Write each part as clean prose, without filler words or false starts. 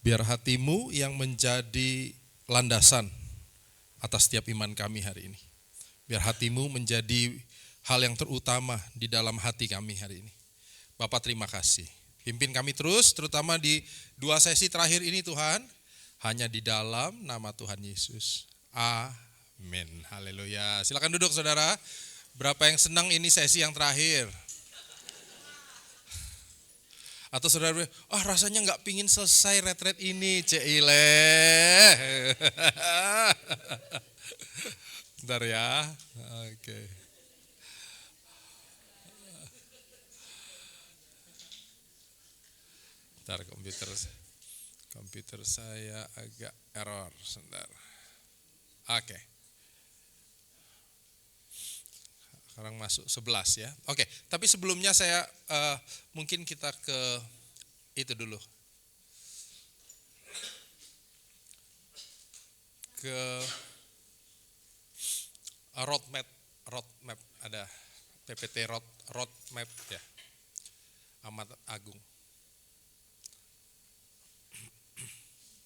Biar hatimu yang menjadi landasan atas setiap iman kami hari ini. Biar hatimu menjadi hal yang terutama di dalam hati kami hari ini. Bapak terima kasih. Pimpin kami terus, terutama di 2 sesi terakhir ini Tuhan. Hanya di dalam nama Tuhan Yesus. Amin. Haleluya. Silakan duduk saudara. Berapa yang senang ini sesi yang terakhir? Atau saudara, rasanya nggak pingin selesai retret ini, Cile. Bentar ya, oke. Bentar, komputer saya agak error, sebentar. Oke. Sekarang masuk 11 ya. Oke, tapi sebelumnya saya mungkin kita ke itu dulu. Ke roadmap ada PPT roadmap ya. Ahmad Agung.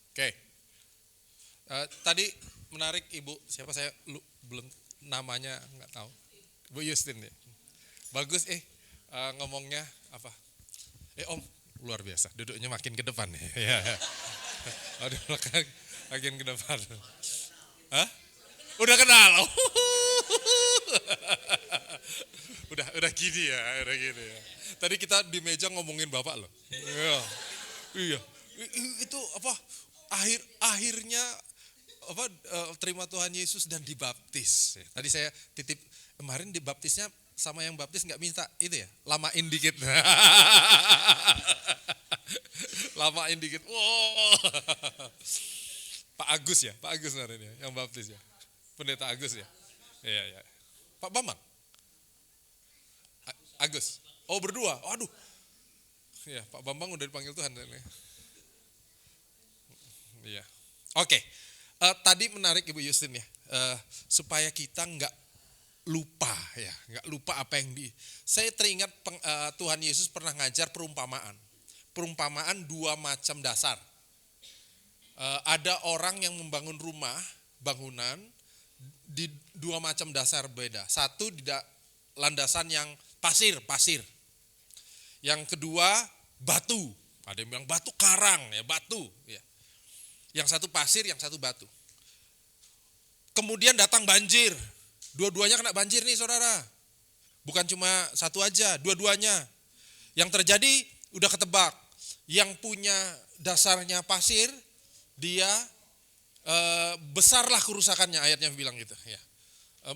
Oke. Tadi menarik Ibu, siapa saya belum namanya nggak tahu. Bu Justin ya. Bagus ngomongnya apa? Om, luar biasa. Duduknya makin ke depan ya. Aduh, makin ke depan. Hah? Udah kenal. udah gini ya. Tadi kita di meja ngomongin Bapak loh. Iya. Itu apa? Akhirnya apa terima Tuhan Yesus dan dibaptis. Tadi saya titip kemarin dibaptisnya sama yang baptis nggak minta itu ya, lamain dikit. Lamain dikit. Wow. Pak Agus hari ini yang baptis ya. Pendeta Agus ya. Iya. Pak Bambang. Agus. Oh, berdua. Aduh. Ya, Pak Bambang udah dipanggil Tuhan. Iya. Oke. Tadi menarik Ibu Justin ya. Supaya kita nggak lupa apa yang saya teringat Tuhan Yesus pernah ngajar perumpamaan 2 macam dasar. Ada orang yang membangun bangunan di 2 macam dasar beda. Satu di landasan yang pasir. Yang kedua batu. Ada yang bilang batu karang ya, batu ya. Yang satu pasir, yang satu batu. Kemudian datang banjir. Dua-duanya kena banjir nih saudara. Bukan cuma satu aja, dua-duanya. Yang terjadi udah ketebak. Yang punya dasarnya pasir, dia besarlah kerusakannya, ayatnya bilang gitu. Ya.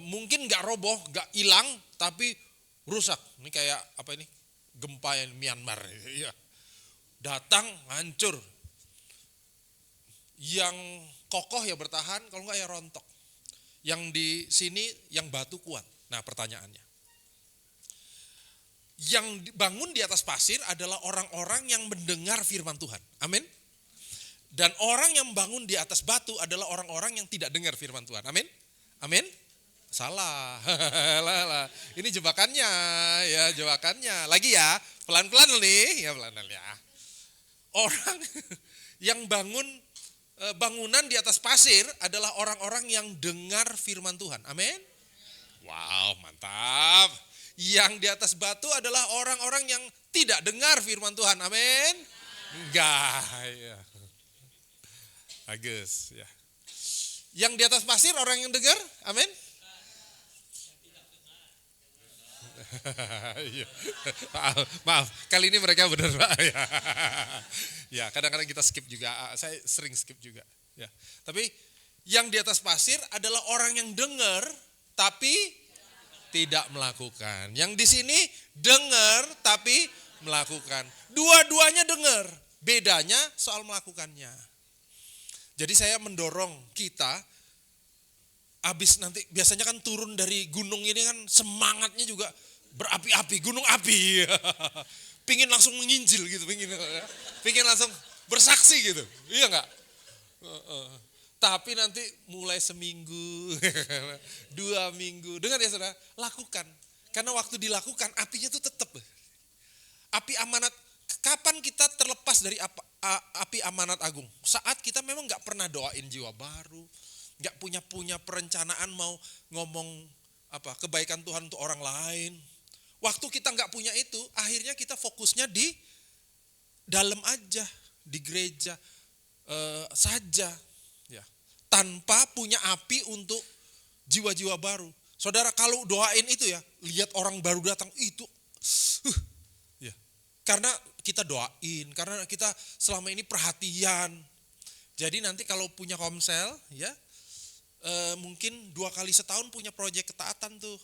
Mungkin gak roboh, gak hilang, tapi rusak. Ini kayak apa ini? Gempa yang Myanmar. Ya. Datang, hancur. Yang kokoh ya bertahan, kalau enggak ya rontok. Yang di sini yang batu kuat. Nah pertanyaannya, yang bangun di atas pasir adalah orang-orang yang mendengar firman Tuhan. Amin. Dan orang yang bangun di atas batu adalah orang-orang yang tidak dengar firman Tuhan. Amin. Amin. Salah. Ini jebakannya ya, jebakannya. Lagi ya, pelan-pelan nih, ya pelan-pelan ya. Orang yang bangunan di atas pasir adalah orang-orang yang dengar firman Tuhan. Amin. Wow, mantap. Yang di atas batu adalah orang-orang yang tidak dengar firman Tuhan. Amin. Enggak, ya. Bagus, ya. Yang di atas pasir orang yang dengar. Amin. Maaf, kali ini mereka benar Pak. Ya, kadang-kadang kita skip juga. Saya sering skip juga. Ya, tapi yang di atas pasir adalah orang yang dengar tapi tidak melakukan. Yang di sini dengar tapi melakukan. Dua-duanya dengar. Bedanya soal melakukannya. Jadi saya mendorong kita. Habis nanti biasanya kan turun dari gunung ini kan semangatnya juga berapi-api, gunung api. Pingin langsung menginjil gitu, pingin langsung bersaksi gitu. Iya enggak? Tapi nanti mulai seminggu, 2 minggu, dengar ya saudara, lakukan. Karena waktu dilakukan apinya tuh tetap. Api amanat, kapan kita terlepas dari api amanat agung. Saat kita memang gak pernah doain jiwa baru, gak punya perencanaan mau ngomong kebaikan Tuhan untuk orang lain. Waktu kita gak punya itu, akhirnya kita fokusnya di dalam aja, di gereja saja, ya, tanpa punya api untuk jiwa-jiwa baru. Saudara, kalau doain itu ya, lihat orang baru datang itu, ya, karena kita doain, karena kita selama ini perhatian. Jadi nanti kalau punya komsel, ya, mungkin 2 kali setahun punya proyek ketaatan tuh.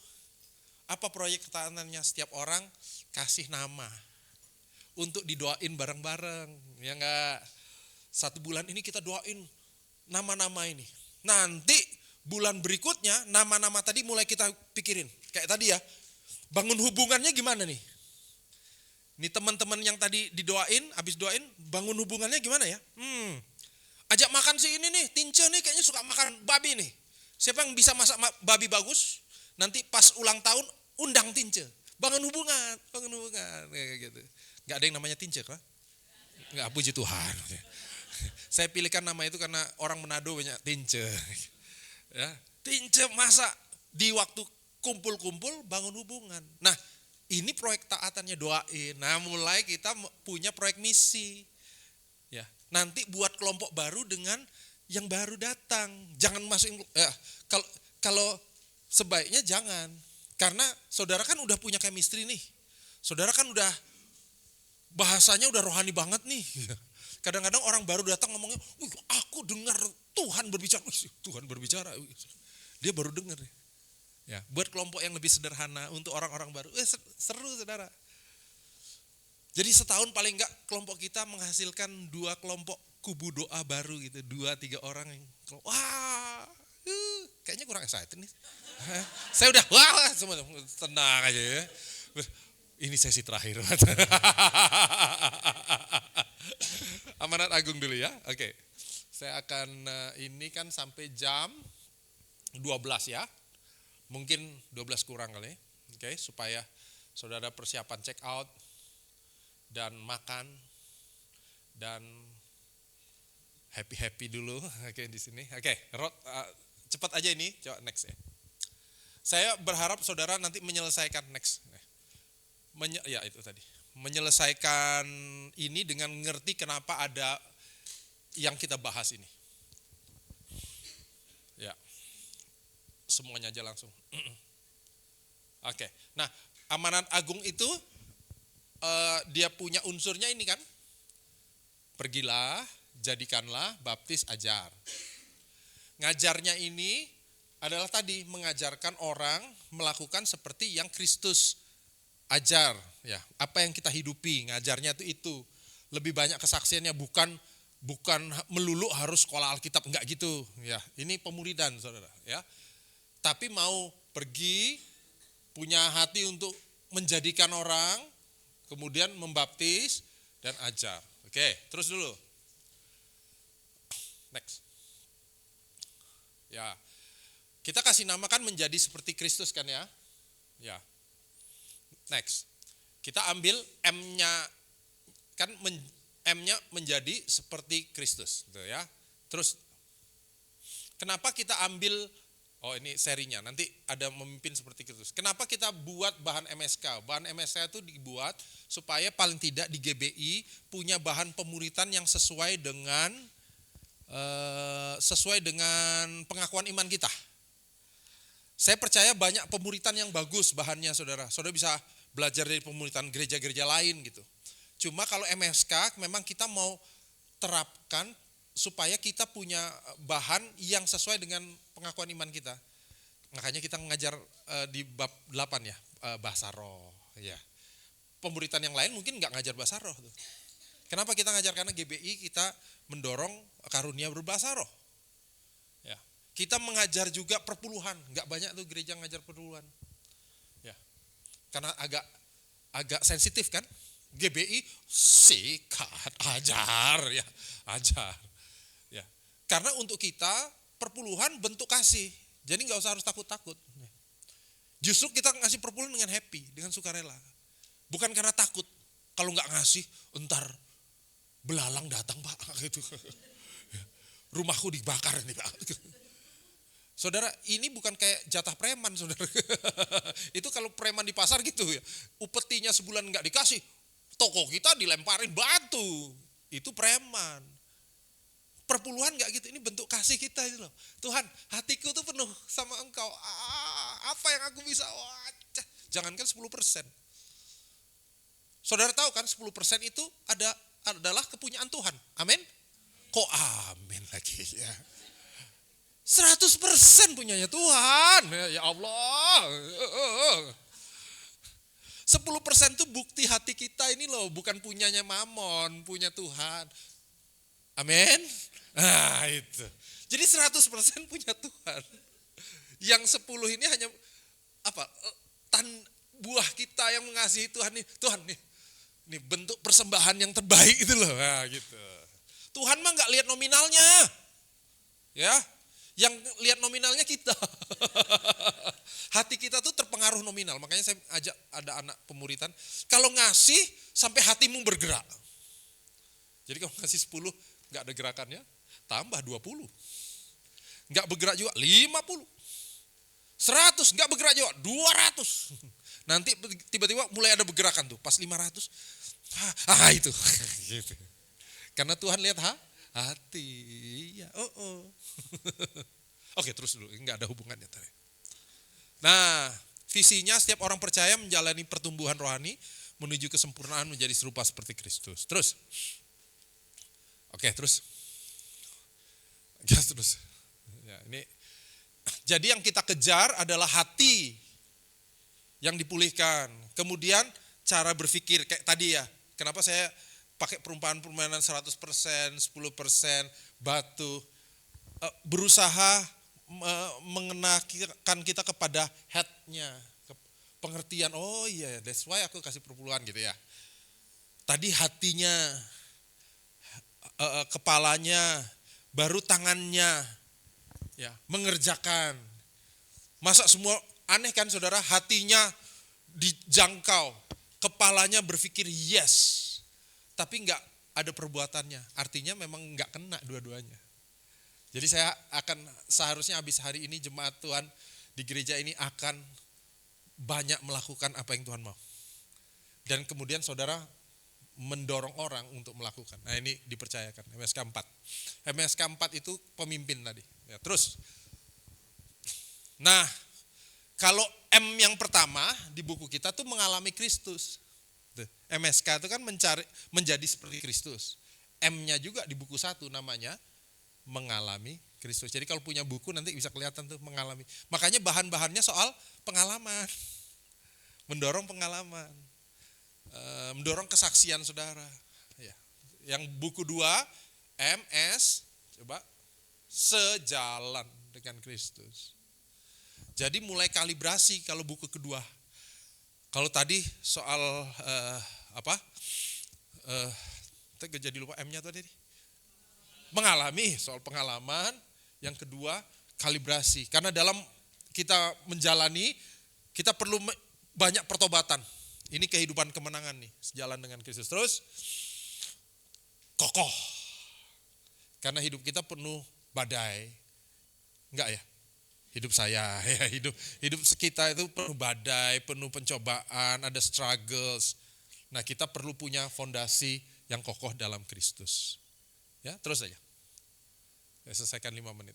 Apa proyek ketaatannya? Setiap orang kasih nama untuk didoain bareng-bareng, ya enggak? 1 bulan ini kita doain nama-nama ini. Nanti bulan berikutnya nama-nama tadi mulai kita pikirin. Kayak tadi ya, bangun hubungannya gimana nih? Nih teman-teman yang tadi didoain, habis doain, bangun hubungannya gimana ya? Ajak makan si ini nih, Tince nih kayaknya suka makan babi nih. Siapa yang bisa masak babi bagus? Nanti pas ulang tahun undang Tince. Bangun hubungan kayak gitu. Gak ada yang namanya Tince kan? Gak, puji Tuhan. Saya pilihkan nama itu karena orang Manado banyak Tince. Ya, Tince masak di waktu kumpul-kumpul bangun hubungan. Nah, ini proyek taatannya doain. Nah, mulai kita punya proyek misi. Ya, nanti buat kelompok baru dengan yang baru datang. Jangan masukin kalau sebaiknya jangan. Karena saudara kan udah punya chemistry nih. Saudara kan udah bahasanya udah rohani banget nih. Kadang-kadang orang baru datang ngomongnya, aku dengar Tuhan berbicara. Tuhan berbicara. Dia baru dengar. Ya, buat kelompok yang lebih sederhana untuk orang-orang baru. Seru saudara. Jadi setahun paling enggak kelompok kita menghasilkan 2 kelompok kubu doa baru gitu. 2-3 orang yang kayaknya kurang excited nih. Saya udah semua tenang aja ya. Ini sesi terakhir. Amanat agung dulu ya. Oke. Saya akan ini kan sampai jam 12 ya. Mungkin 12 kurang kali. Oke, supaya saudara persiapan check out dan makan dan happy dulu. Oke, di sini. Oke, cepat aja ini. Coba next ya. Saya berharap saudara nanti menyelesaikan next. Ya itu tadi. Menyelesaikan ini dengan ngerti kenapa ada yang kita bahas ini. Ya. Semuanya aja langsung. Oke. Nah, amanat agung itu dia punya unsurnya ini kan. Pergilah, jadikanlah, baptis, ajar. Ngajarnya ini adalah tadi mengajarkan orang melakukan seperti yang Kristus ajar, ya. Apa yang kita hidupi, ngajarnya itu. Lebih banyak kesaksiannya bukan melulu harus sekolah Alkitab, enggak gitu, ya. Ini pemuridan, saudara, ya. Tapi mau pergi, punya hati untuk menjadikan orang, kemudian membaptis dan ajar. Oke, terus dulu. Next. Ya. Kita kasih nama kan menjadi seperti Kristus kan ya. Ya. Next. Kita ambil M-nya kan M-nya menjadi seperti Kristus, gitu ya. Terus kenapa kita ambil ini serinya, nanti ada memimpin seperti Kristus. Kenapa kita buat bahan MSK? Bahan MSK itu dibuat supaya paling tidak di GBI punya bahan pemuritan yang sesuai dengan pengakuan iman kita. Saya percaya banyak pemuritan yang bagus bahannya saudara. Saudara bisa belajar dari pemuritan gereja-gereja lain gitu. Cuma kalau MSK memang kita mau terapkan supaya kita punya bahan yang sesuai dengan pengakuan iman kita. Makanya kita mengajar di bab 8 ya, bahasa roh. Ya. Pemuritan yang lain mungkin nggak ngajar bahasa roh. Tuh. Kenapa kita ngajar? Karena GBI kita mendorong karunia berbahasa roh. Ya. Kita mengajar juga perpuluhan, nggak banyak tuh gereja ngajar perpuluhan. Ya. Karena agak sensitif kan? GBI sikat, ajar ya, ajar. Ya. Karena untuk kita perpuluhan bentuk kasih. Jadi nggak usah harus takut-takut. Justru kita ngasih perpuluhan dengan happy, dengan sukarela. Bukan karena takut. Kalau nggak ngasih, entar Belalang datang Pak, gitu. Rumahku dibakar nih Pak. Saudara, ini bukan kayak jatah preman saudara. Itu kalau preman di pasar gitu ya, upetinya sebulan nggak dikasih, toko kita dilemparin batu. Itu preman. Perpuluhan nggak gitu, ini bentuk kasih kita itu loh. Tuhan, hatiku tuh penuh sama Engkau. Apa yang aku bisa? Jangankan 10%. Saudara tahu kan 10% itu adalah kepunyaan Tuhan. Amin? Kok amin lagi ya? 100% punyanya Tuhan. Ya Allah. 10% itu bukti hati kita ini loh, bukan punyanya Mamon, punya Tuhan. Amin. Nah itu. Jadi 100% punya Tuhan. Yang 10 ini hanya buah kita yang mengasihi Tuhan nih. Tuhan nih. Ini bentuk persembahan yang terbaik itu loh. Nah, gitu. Tuhan mah nggak lihat nominalnya. Ya. Yang lihat nominalnya kita. Hati kita tuh terpengaruh nominal. Makanya saya ajak ada anak pemuritan. Kalau ngasih sampai hatimu bergerak. Jadi kalau ngasih 10 nggak ada gerakannya, tambah 20. Nggak bergerak juga 50. 100 nggak bergerak juga 200. Nanti tiba-tiba mulai ada bergerakan tuh. Pas 500. Itu. Gitu. Karena Tuhan lihat hati. Ya, Oke, terus dulu, enggak ada hubungannya tadi. Nah, visinya setiap orang percaya menjalani pertumbuhan rohani menuju kesempurnaan menjadi serupa seperti Kristus. Terus. Oke, terus. Ya, ini jadi yang kita kejar adalah hati yang dipulihkan. Kemudian cara berpikir kayak tadi ya. Kenapa saya pakai perumpamaan 100%, 10%, batu. Berusaha mengenakan kita kepada head-nya, pengertian, oh iya, that's why aku kasih perpuluhan gitu ya. Tadi hatinya, kepalanya, baru tangannya, ya, mengerjakan. Masa semua aneh kan saudara, hatinya dijangkau, kepalanya berpikir yes, tapi enggak ada perbuatannya, artinya memang enggak kena dua-duanya. Jadi saya akan seharusnya habis hari ini jemaat Tuhan di gereja ini akan banyak melakukan apa yang Tuhan mau. Dan kemudian saudara mendorong orang untuk melakukan. Nah ini dipercayakan, MSK 4. MSK 4 itu pemimpin tadi. Ya, terus, nah kalau M yang pertama di buku kita tuh mengalami Kristus. MSK itu kan menjadi seperti Kristus. M-nya juga di buku 1 namanya mengalami Kristus. Jadi kalau punya buku nanti bisa kelihatan tuh mengalami. Makanya bahan-bahannya soal pengalaman. Mendorong pengalaman. Mendorong kesaksian saudara. Ya. Yang buku 2 MS coba sejalan dengan Kristus. Jadi mulai kalibrasi kalau buku kedua. Kalau tadi soal jadi lupa M-nya tadi. Mengalami, soal pengalaman. Yang kedua, kalibrasi. Karena dalam kita menjalani, kita perlu banyak pertobatan. Ini kehidupan kemenangan nih, sejalan dengan Kristus. Terus, kokoh. Karena hidup kita penuh badai. Enggak ya? Hidup saya, ya hidup kita itu penuh badai, penuh pencobaan, ada struggles. Nah kita perlu punya fondasi yang kokoh dalam Kristus. Ya, terus aja. Ya, selesaikan 5 menit.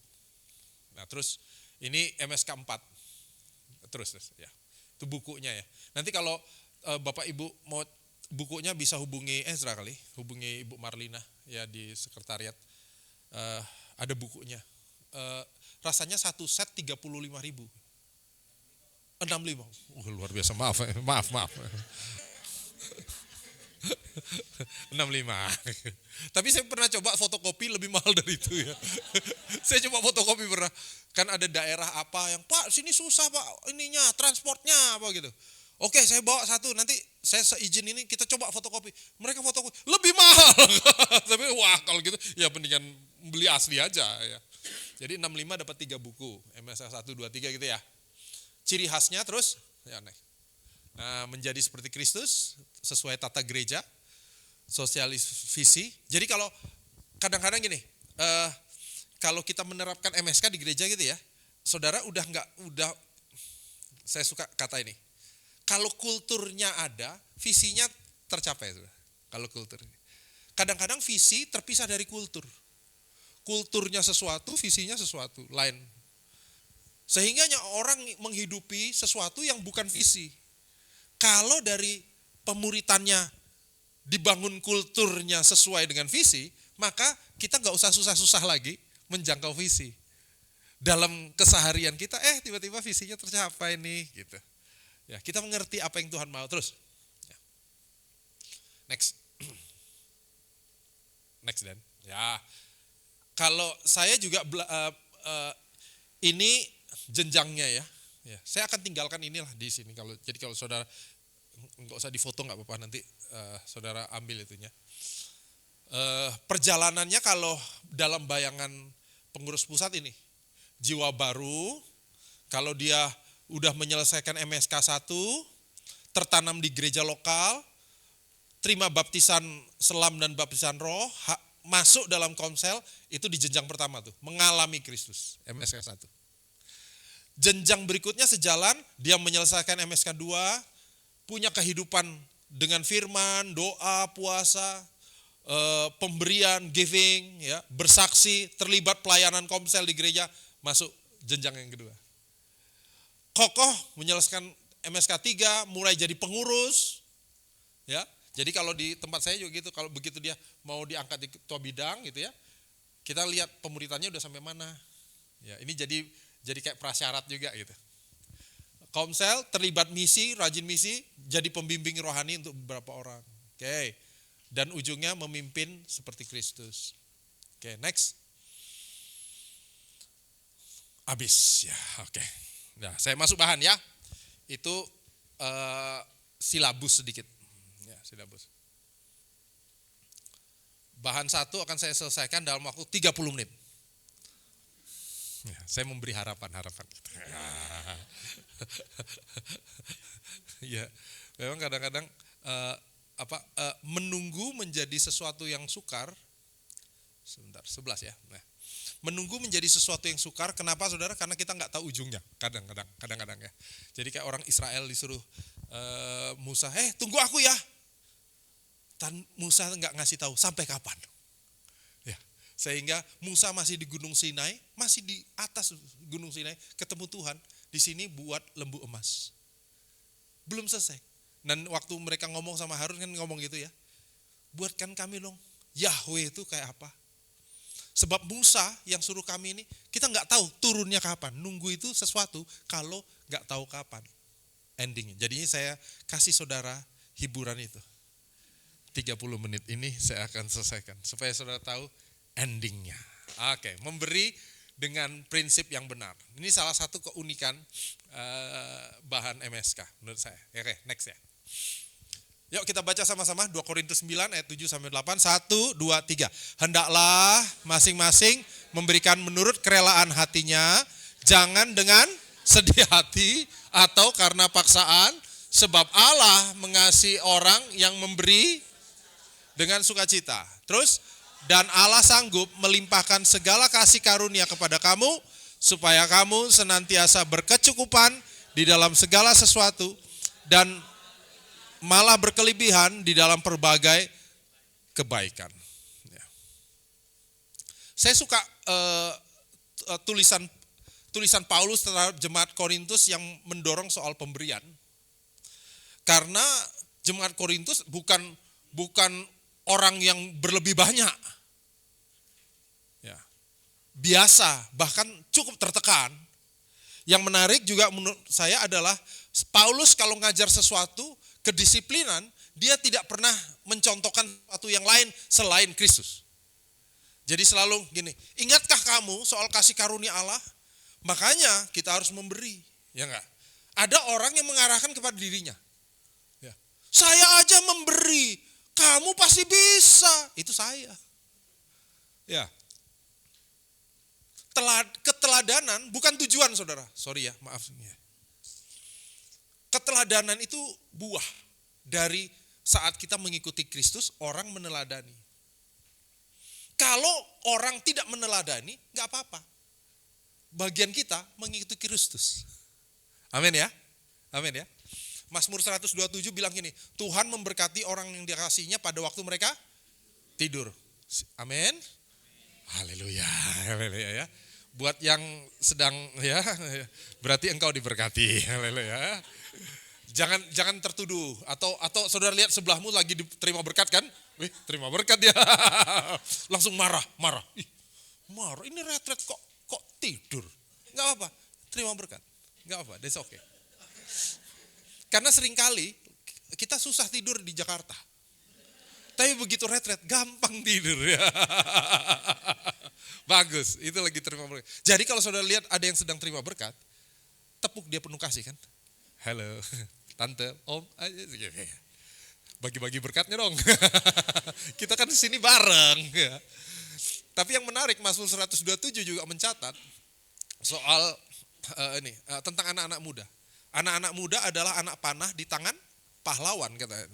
Nah, terus ini MSK 4. Terus ya. Itu bukunya ya. Nanti kalau Bapak Ibu mau bukunya bisa hubungi Ezra kali, hubungi Ibu Marlina ya di sekretariat. Ada bukunya. Rasanya satu set 35.000. 65. Luar biasa, maaf. 65. Tapi saya pernah coba fotokopi lebih mahal dari itu ya. Saya coba fotokopi pernah. Kan ada daerah apa yang, Pak sini susah Pak ininya, transportnya apa gitu. Oke saya bawa satu, nanti saya seizin ini kita coba fotokopi. Mereka fotokopi, lebih mahal. Tapi wah kalau gitu ya mendingan beli asli aja ya. Jadi 65 dapat 3 buku, MSK 1, 2, 3 gitu ya. Ciri khasnya terus, ya aneh. Nah, menjadi seperti Kristus sesuai tata gereja, Sosialis visi. Jadi kalau kadang-kadang gini, kalau kita menerapkan MSK di gereja gitu ya, saudara saya suka kata ini. Kalau kulturnya ada, visinya tercapai. Kalau kultur. Kadang-kadang visi terpisah dari kultur. Kulturnya sesuatu, visinya sesuatu lain. Sehingga orang menghidupi sesuatu yang bukan visi. Kalau dari pemuritannya dibangun kulturnya sesuai dengan visi, maka kita nggak usah susah-susah lagi menjangkau visi. Dalam keseharian kita, tiba-tiba visinya tercapai nih, gitu. Ya, kita mengerti apa yang Tuhan mau. Terus, ya. Next Dan. Ya, kalau saya juga ini jenjangnya ya. Saya akan tinggalkan inilah di sini. Jadi kalau saudara nggak usah difoto nggak apa-apa, nanti saudara ambil itunya. Perjalanannya kalau dalam bayangan pengurus pusat ini, jiwa baru, kalau dia udah menyelesaikan MSK 1, tertanam di gereja lokal, terima baptisan selam dan baptisan roh, masuk dalam komsel, itu di jenjang pertama tuh, mengalami Kristus, MSK 1. Jenjang berikutnya sejalan, dia menyelesaikan MSK 2, punya kehidupan dengan firman, doa, puasa, pemberian, giving, ya, bersaksi, terlibat pelayanan komsel di gereja, masuk jenjang yang kedua. Kokoh menyelesaikan MSK 3, mulai jadi pengurus, ya. Jadi kalau di tempat saya juga gitu, kalau begitu dia mau diangkat di ketua bidang gitu ya, kita lihat pemuritannya udah sampai mana. Ya, ini jadi kayak prasyarat juga gitu. Komsel terlibat misi, rajin misi, jadi pembimbing rohani untuk beberapa orang. Oke. Dan ujungnya memimpin seperti Kristus. Oke, next. Habis ya, oke. Nah, saya masuk bahan ya. Itu silabus sedikit. Ya, silabus. Bahan 1 akan saya selesaikan dalam waktu 30 menit. Ya, saya memberi harapan. Ya, memang kadang-kadang menunggu menjadi sesuatu yang sukar. Sebentar, 11 ya. Nah, menunggu menjadi sesuatu yang sukar, kenapa saudara? Karena kita nggak tahu ujungnya, kadang-kadang ya. Jadi kayak orang Israel disuruh Musa, tunggu aku ya. Musa nggak ngasih tahu sampai kapan. Ya, sehingga Musa masih di Gunung Sinai, masih di atas Gunung Sinai, ketemu Tuhan, di sini buat lembu emas. Belum selesai. Dan waktu mereka ngomong sama Harun kan ngomong gitu ya, buatkan kami dong, Yahweh itu kayak apa? Sebab Musa yang suruh kami ini, kita nggak tahu turunnya kapan. Nunggu itu sesuatu kalau nggak tahu kapan endingnya. Jadinya saya kasih saudara hiburan itu. 30 menit ini saya akan selesaikan. Supaya saudara tahu endingnya. Oke, memberi dengan prinsip yang benar. Ini salah satu keunikan bahan MSK menurut saya. Oke, next ya. Yuk kita baca sama-sama 2 Korintus 9 ayat 7 sampai 8. 1, 2, 3. Hendaklah masing-masing memberikan menurut kerelaan hatinya, jangan dengan sedih hati atau karena paksaan, sebab Allah mengasihi orang yang memberi dengan sukacita. Terus, dan Allah sanggup melimpahkan segala kasih karunia kepada kamu, supaya kamu senantiasa berkecukupan di dalam segala sesuatu, dan malah berkelebihan di dalam berbagai kebaikan. Ya. Saya suka tulisan Paulus terhadap jemaat Korintus yang mendorong soal pemberian. Karena jemaat Korintus bukan orang yang berlebih banyak. Ya. Biasa, bahkan cukup tertekan. Yang menarik juga menurut saya adalah Paulus kalau ngajar sesuatu, kedisiplinan, dia tidak pernah mencontohkan sesuatu yang lain selain Kristus. Jadi selalu gini, ingatkah kamu soal kasih karunia Allah? Makanya kita harus memberi, ya enggak? Ada orang yang mengarahkan kepada dirinya. Ya. Saya aja memberi, kamu pasti bisa. Itu saya. Ya. Keteladanan bukan tujuan, saudara. Sorry ya, maaf. Keteladanan itu buah dari saat kita mengikuti Kristus, orang meneladani. Kalau orang tidak meneladani, nggak apa-apa. Bagian kita mengikuti Kristus. Amin ya. Amin ya. Mazmur 127 bilang gini, Tuhan memberkati orang yang dikasihinya pada waktu mereka tidur. Amin. Haleluya. Haleluya ya. Buat yang sedang ya, berarti engkau diberkati. Haleluya. Jangan tertuduh atau saudara lihat sebelahmu lagi diterima berkat kan? Wih, terima berkat dia. Langsung marah. Ih, marah. Ini retret kok tidur. Enggak apa-apa. Terima berkat. Enggak apa, that's okay. Karena seringkali kita susah tidur di Jakarta. Tapi begitu retret gampang tidur ya. Bagus, itu lagi terima berkat. Jadi kalau saudara lihat ada yang sedang terima berkat, tepuk dia penuh kasih kan? Halo, tante, om, bagi-bagi berkatnya dong. Kita kan di sini bareng. Ya. Tapi yang menarik, Mazmur 127 juga mencatat soal tentang anak-anak muda. Anak-anak muda adalah anak panah di tangan pahlawan katanya.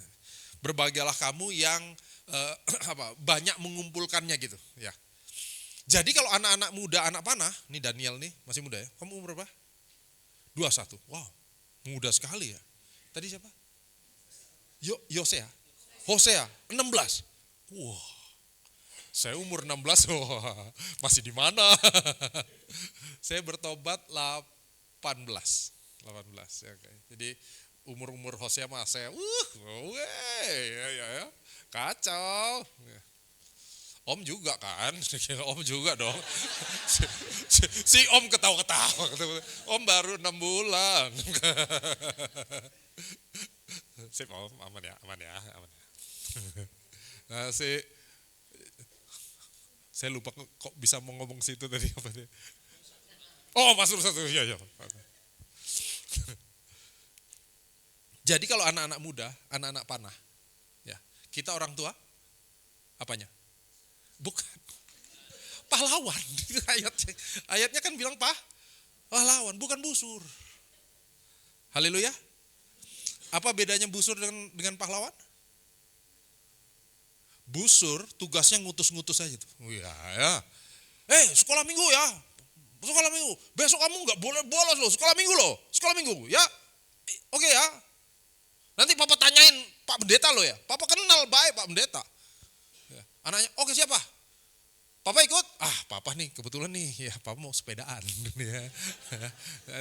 Berbahagialah kamu yang banyak mengumpulkannya gitu. Ya. Jadi kalau anak-anak muda, anak panah, nih Daniel nih masih muda ya. Kamu umur berapa? 21. Wow, muda sekali ya. Tadi siapa? Hosea 16. Wah, saya umur 16, masih di mana? Saya bertobat 18 ya, okay. Jadi umur Hosea mah saya, ya, kacau. Om juga kan, om juga dong. Si om ketawa-ketawa. Om baru 6 bulan. Sip om, aman ya. Nah, saya lupa kok bisa mau ngomong situ tadi apa dia. Oh, Mazmur 1, ya. Jadi kalau anak-anak muda, anak-anak panah, ya kita orang tua, apanya? Bukan. Pahlawan. Ayatnya kan bilang pahlawan, bukan busur. Haleluya. Apa bedanya busur dengan pahlawan? Busur tugasnya ngutus-ngutus aja tuh. Ya. Sekolah minggu ya. Sekolah minggu. Besok kamu nggak boleh bolos loh. Sekolah minggu. Ya. Oke ya. Nanti papa tanyain Pak Pendeta lo ya. Papa kenal baik Pak Pendeta. Ya. Anaknya, oke siapa? Papa ikut? Papa nih kebetulan nih. Ya papa mau sepedaan. Ya.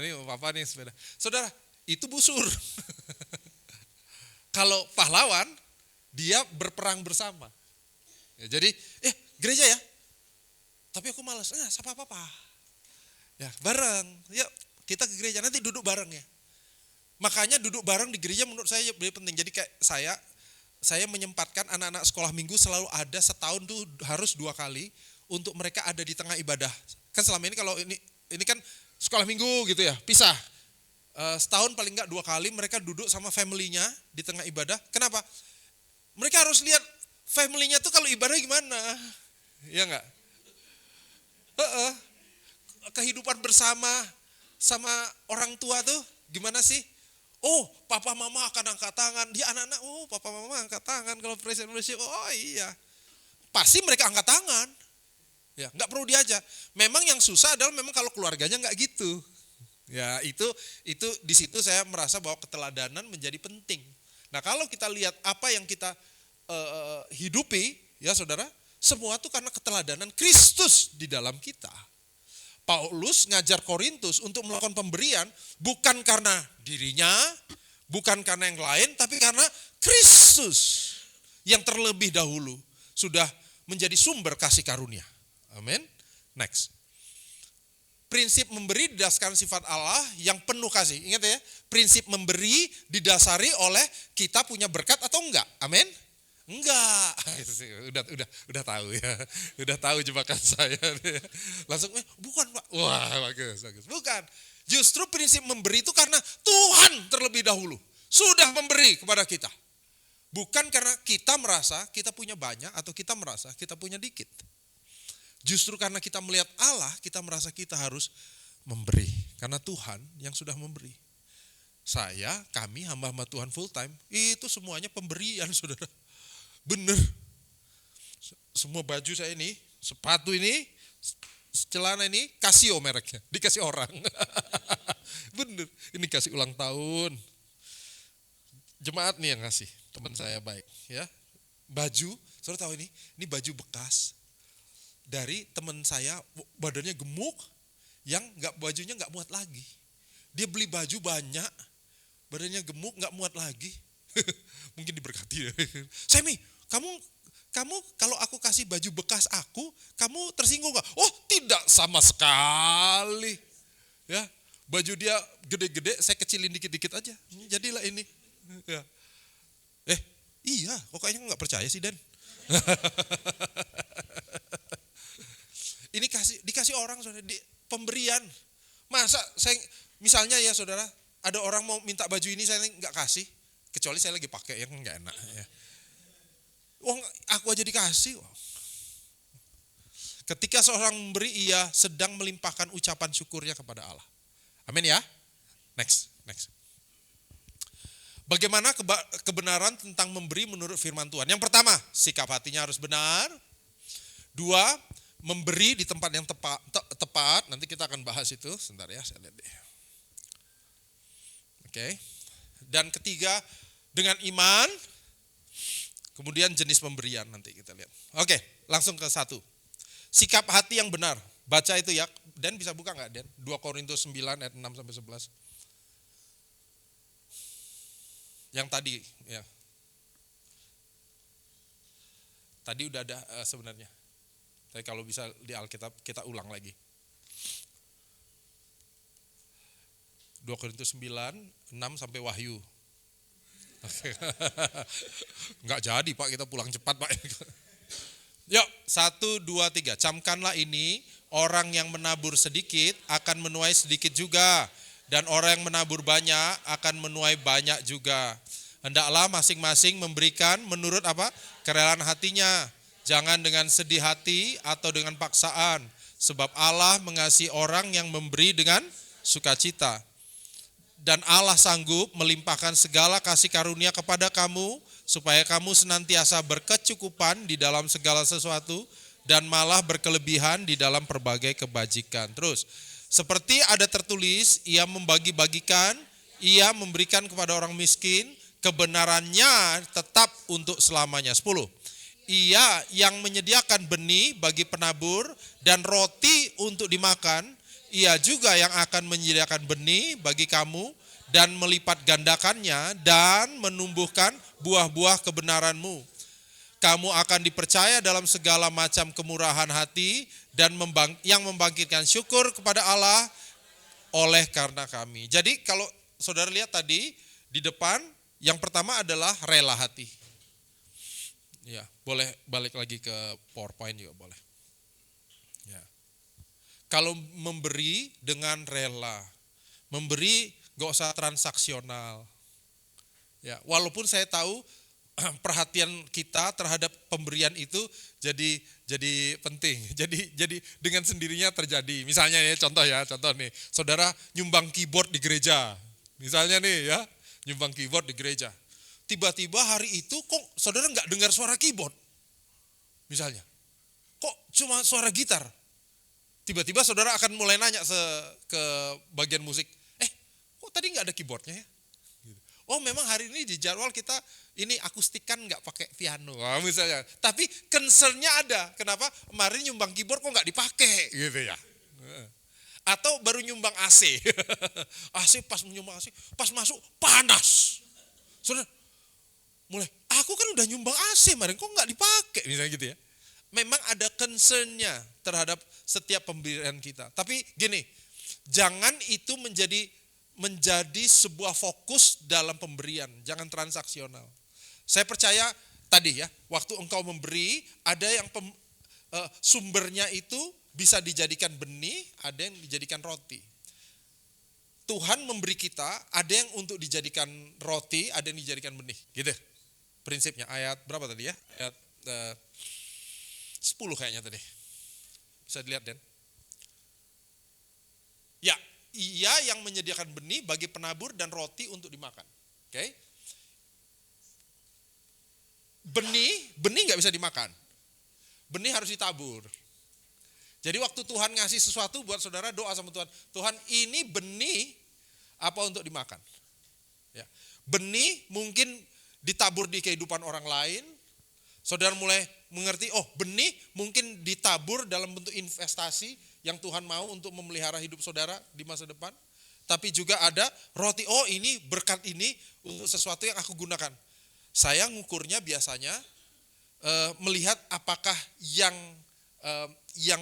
Ini papa nih sepeda. Saudara, itu busur. Kalau pahlawan, dia berperang bersama. Ya, jadi, gereja ya. Tapi aku malas. Sapa papa. Ya, bareng. Ya, kita ke gereja nanti duduk bareng ya. Makanya duduk bareng di gereja menurut saya lebih penting. Jadi kayak saya menyempatkan anak-anak sekolah minggu selalu ada setahun tuh harus 2 kali untuk mereka ada di tengah ibadah. Kan selama ini kalau ini kan sekolah minggu gitu ya, pisah. Setahun paling enggak 2 kali mereka duduk sama family-nya di tengah ibadah. Kenapa? Mereka harus lihat family-nya tuh kalau ibadah gimana. Ya enggak? Kehidupan bersama sama orang tua tuh gimana sih? Oh, papa mama akan angkat tangan. Dia anak-anak, papa mama angkat tangan kalau presiden. Oh iya. Pasti mereka angkat tangan. Ya, enggak perlu diajak. Memang yang susah adalah memang kalau keluarganya enggak gitu. Ya, itu di situ saya merasa bahwa keteladanan menjadi penting. Nah, kalau kita lihat apa yang kita hidupi, ya saudara, semua itu karena keteladanan Kristus di dalam kita. Paulus ngajar Korintus untuk melakukan pemberian bukan karena dirinya, bukan karena yang lain, tapi karena Kristus yang terlebih dahulu sudah menjadi sumber kasih karunia. Amin. Next. Prinsip memberi didasarkan sifat Allah yang penuh kasih. Ingat ya, prinsip memberi didasari oleh kita punya berkat atau enggak. Amin. Enggak. Udah tahu ya. Udah tahu jebakan saya. Langsung bukan Pak. Wah, bagus. Bukan. Justru prinsip memberi itu karena Tuhan terlebih dahulu sudah memberi kepada kita. Bukan karena kita merasa kita punya banyak atau kita merasa kita punya dikit. Justru karena kita melihat Allah, kita merasa kita harus memberi. Karena Tuhan yang sudah memberi. kami hamba-hamba Tuhan full time, itu semuanya pemberian saudara. Bener. Semua baju saya ini, sepatu ini, celana ini, Casio mereknya, dikasih orang. Bener, ini kasih ulang tahun. Jemaat nih yang ngasih, teman saya baik. Ya, baju, saudara tahu ini baju bekas dari teman saya, badannya gemuk, yang bajunya nggak muat lagi. Dia beli baju banyak, badannya gemuk nggak muat lagi. Mungkin diberkati ya. Semi, kamu kalau aku kasih baju bekas aku, kamu tersinggung nggak? Oh tidak sama sekali. Ya, baju dia gede-gede, saya kecilin dikit-dikit aja. Jadilah ini. Ya. Iya, kok kayaknya nggak percaya sih Dan. Ini dikasih orang saudara, pemberian. Masa saya misalnya ya saudara, ada orang mau minta baju ini saya nggak kasih, kecuali saya lagi pakai yang nggak enak. Ya. Aku aja dikasih. Ketika seorang memberi, ia sedang melimpahkan ucapan syukurnya kepada Allah. Amin ya. Next. Bagaimana kebenaran tentang memberi menurut firman Tuhan? Yang pertama, sikap hatinya harus benar. 2, memberi di tempat yang tepat. Nanti kita akan bahas itu. Sebentar ya, saya lihat deh. Oke. Dan 3, dengan iman. Kemudian jenis pemberian nanti kita lihat. Oke, langsung ke 1. Sikap hati yang benar. Baca itu ya. Dan bisa buka nggak Den? 2 Korintus 9 ayat 6-11. Yang tadi ya. Tadi udah ada sebenarnya. Tapi kalau bisa di Alkitab kita ulang lagi. 2 Korintus 9, 6 sampai Wahyu. Enggak jadi Pak, kita pulang cepat Pak. Yuk, 1, 2, 3. Camkanlah ini, orang yang menabur sedikit akan menuai sedikit juga. Dan orang yang menabur banyak akan menuai banyak juga. Hendaklah masing-masing memberikan menurut apa? Kerelaan hatinya. Jangan dengan sedih hati atau dengan paksaan. Sebab Allah mengasihi orang yang memberi dengan sukacita. Dan Allah sanggup melimpahkan segala kasih karunia kepada kamu, supaya kamu senantiasa berkecukupan di dalam segala sesuatu, dan malah berkelebihan di dalam berbagai kebajikan. Terus, seperti ada tertulis, ia membagi-bagikan, ia memberikan kepada orang miskin, kebenarannya tetap untuk selamanya. 10. Ia yang menyediakan benih bagi penabur dan roti untuk dimakan, ia juga yang akan menyediakan benih bagi kamu dan melipat gandakannya dan menumbuhkan buah-buah kebenaranmu. Kamu akan dipercaya dalam segala macam kemurahan hati dan yang membangkitkan syukur kepada Allah oleh karena kami. Jadi kalau saudara lihat tadi di depan, yang pertama adalah rela hati. Ya, boleh balik lagi ke PowerPoint juga boleh. Ya. Kalau memberi dengan rela, memberi gak usah transaksional. Ya, walaupun saya tahu perhatian kita terhadap pemberian itu jadi penting. Jadi dengan sendirinya terjadi. Misalnya ya contoh nih, saudara nyumbang keyboard di gereja. Misalnya nih ya, nyumbang keyboard di gereja. Tiba-tiba hari itu kok saudara nggak dengar suara keyboard. Misalnya, kok cuma suara gitar. Tiba-tiba saudara akan mulai nanya ke bagian musik, kok tadi nggak ada keyboardnya ya? Oh memang hari ini di jadwal kita ini akustikan nggak pakai piano, misalnya. Tapi concernnya ada, kenapa? Kemarin nyumbang keyboard kok nggak dipakai, gitu ya. Atau baru nyumbang AC, AC pas nyumbang AC, pas masuk panas. Saudara, mulai, aku kan udah nyumbang AC kemarin, kok nggak dipakai, misalnya gitu ya. Memang ada concernnya terhadap setiap pemberian kita. Tapi gini, jangan itu menjadi sebuah fokus dalam pemberian, jangan transaksional. Saya percaya tadi ya, waktu engkau memberi, ada yang sumbernya itu bisa dijadikan benih, ada yang dijadikan roti. Tuhan memberi kita, ada yang untuk dijadikan roti, ada yang dijadikan benih, gitu. Prinsipnya ayat berapa tadi ya? Ayat 10 kayaknya tadi. Bisa dilihat Den. Ya, Ia yang menyediakan benih bagi penabur dan roti untuk dimakan. Oke? Benih nggak bisa dimakan. Benih harus ditabur. Jadi waktu Tuhan ngasih sesuatu buat saudara, doa sama Tuhan. Tuhan, ini benih apa untuk dimakan? Ya. Benih mungkin ditabur di kehidupan orang lain. Saudara mulai mengerti, oh benih mungkin ditabur dalam bentuk investasi yang Tuhan mau untuk memelihara hidup saudara di masa depan. Tapi juga ada roti, oh ini berkat ini untuk sesuatu yang aku gunakan. Saya ngukurnya biasanya melihat apakah yang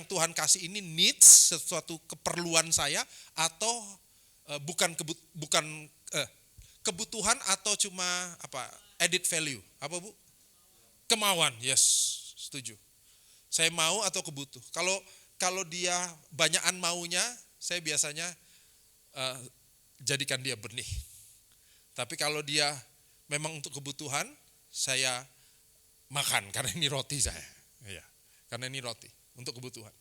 Tuhan kasih ini needs, sesuatu keperluan saya, atau kebutuhan atau cuma added value, apa Bu? Kemauan, yes, setuju. Saya mau atau kebutuh. Kalau dia banyakan maunya, saya biasanya jadikan dia benih. Tapi kalau dia memang untuk kebutuhan, saya makan karena ini roti saya. Ya, karena ini roti untuk kebutuhan.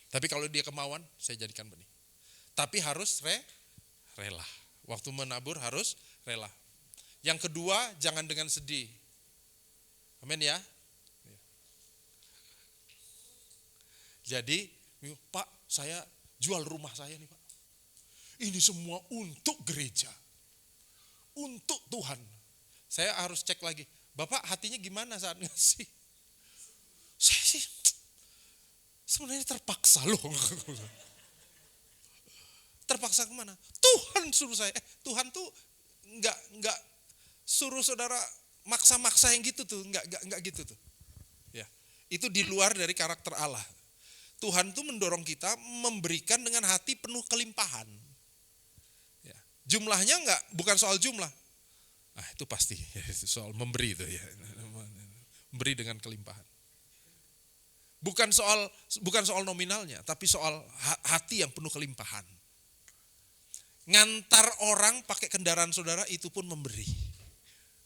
Tapi kalau dia kemauan, saya jadikan benih. Tapi harus rela. Waktu menabur harus rela. Yang kedua, jangan dengan sedih. Amin ya. Jadi, Pak, saya jual rumah saya nih Pak. Ini semua untuk gereja. Untuk Tuhan. Saya harus cek lagi. Bapak hatinya gimana saat ngasih? Saya sih sebenarnya terpaksa loh. Terpaksa kemana? Tuhan suruh saya. Tuhan tuh enggak suruh saudara maksa-maksa yang gitu tuh. Enggak gitu tuh. Ya, itu di luar dari karakter Allah. Tuhan tuh mendorong kita memberikan dengan hati penuh kelimpahan. Ya. Jumlahnya bukan soal jumlah. Itu pasti soal memberi itu ya. Memberi dengan kelimpahan. Bukan soal nominalnya, tapi soal hati yang penuh kelimpahan. Ngantar orang pakai kendaraan saudara itu pun memberi.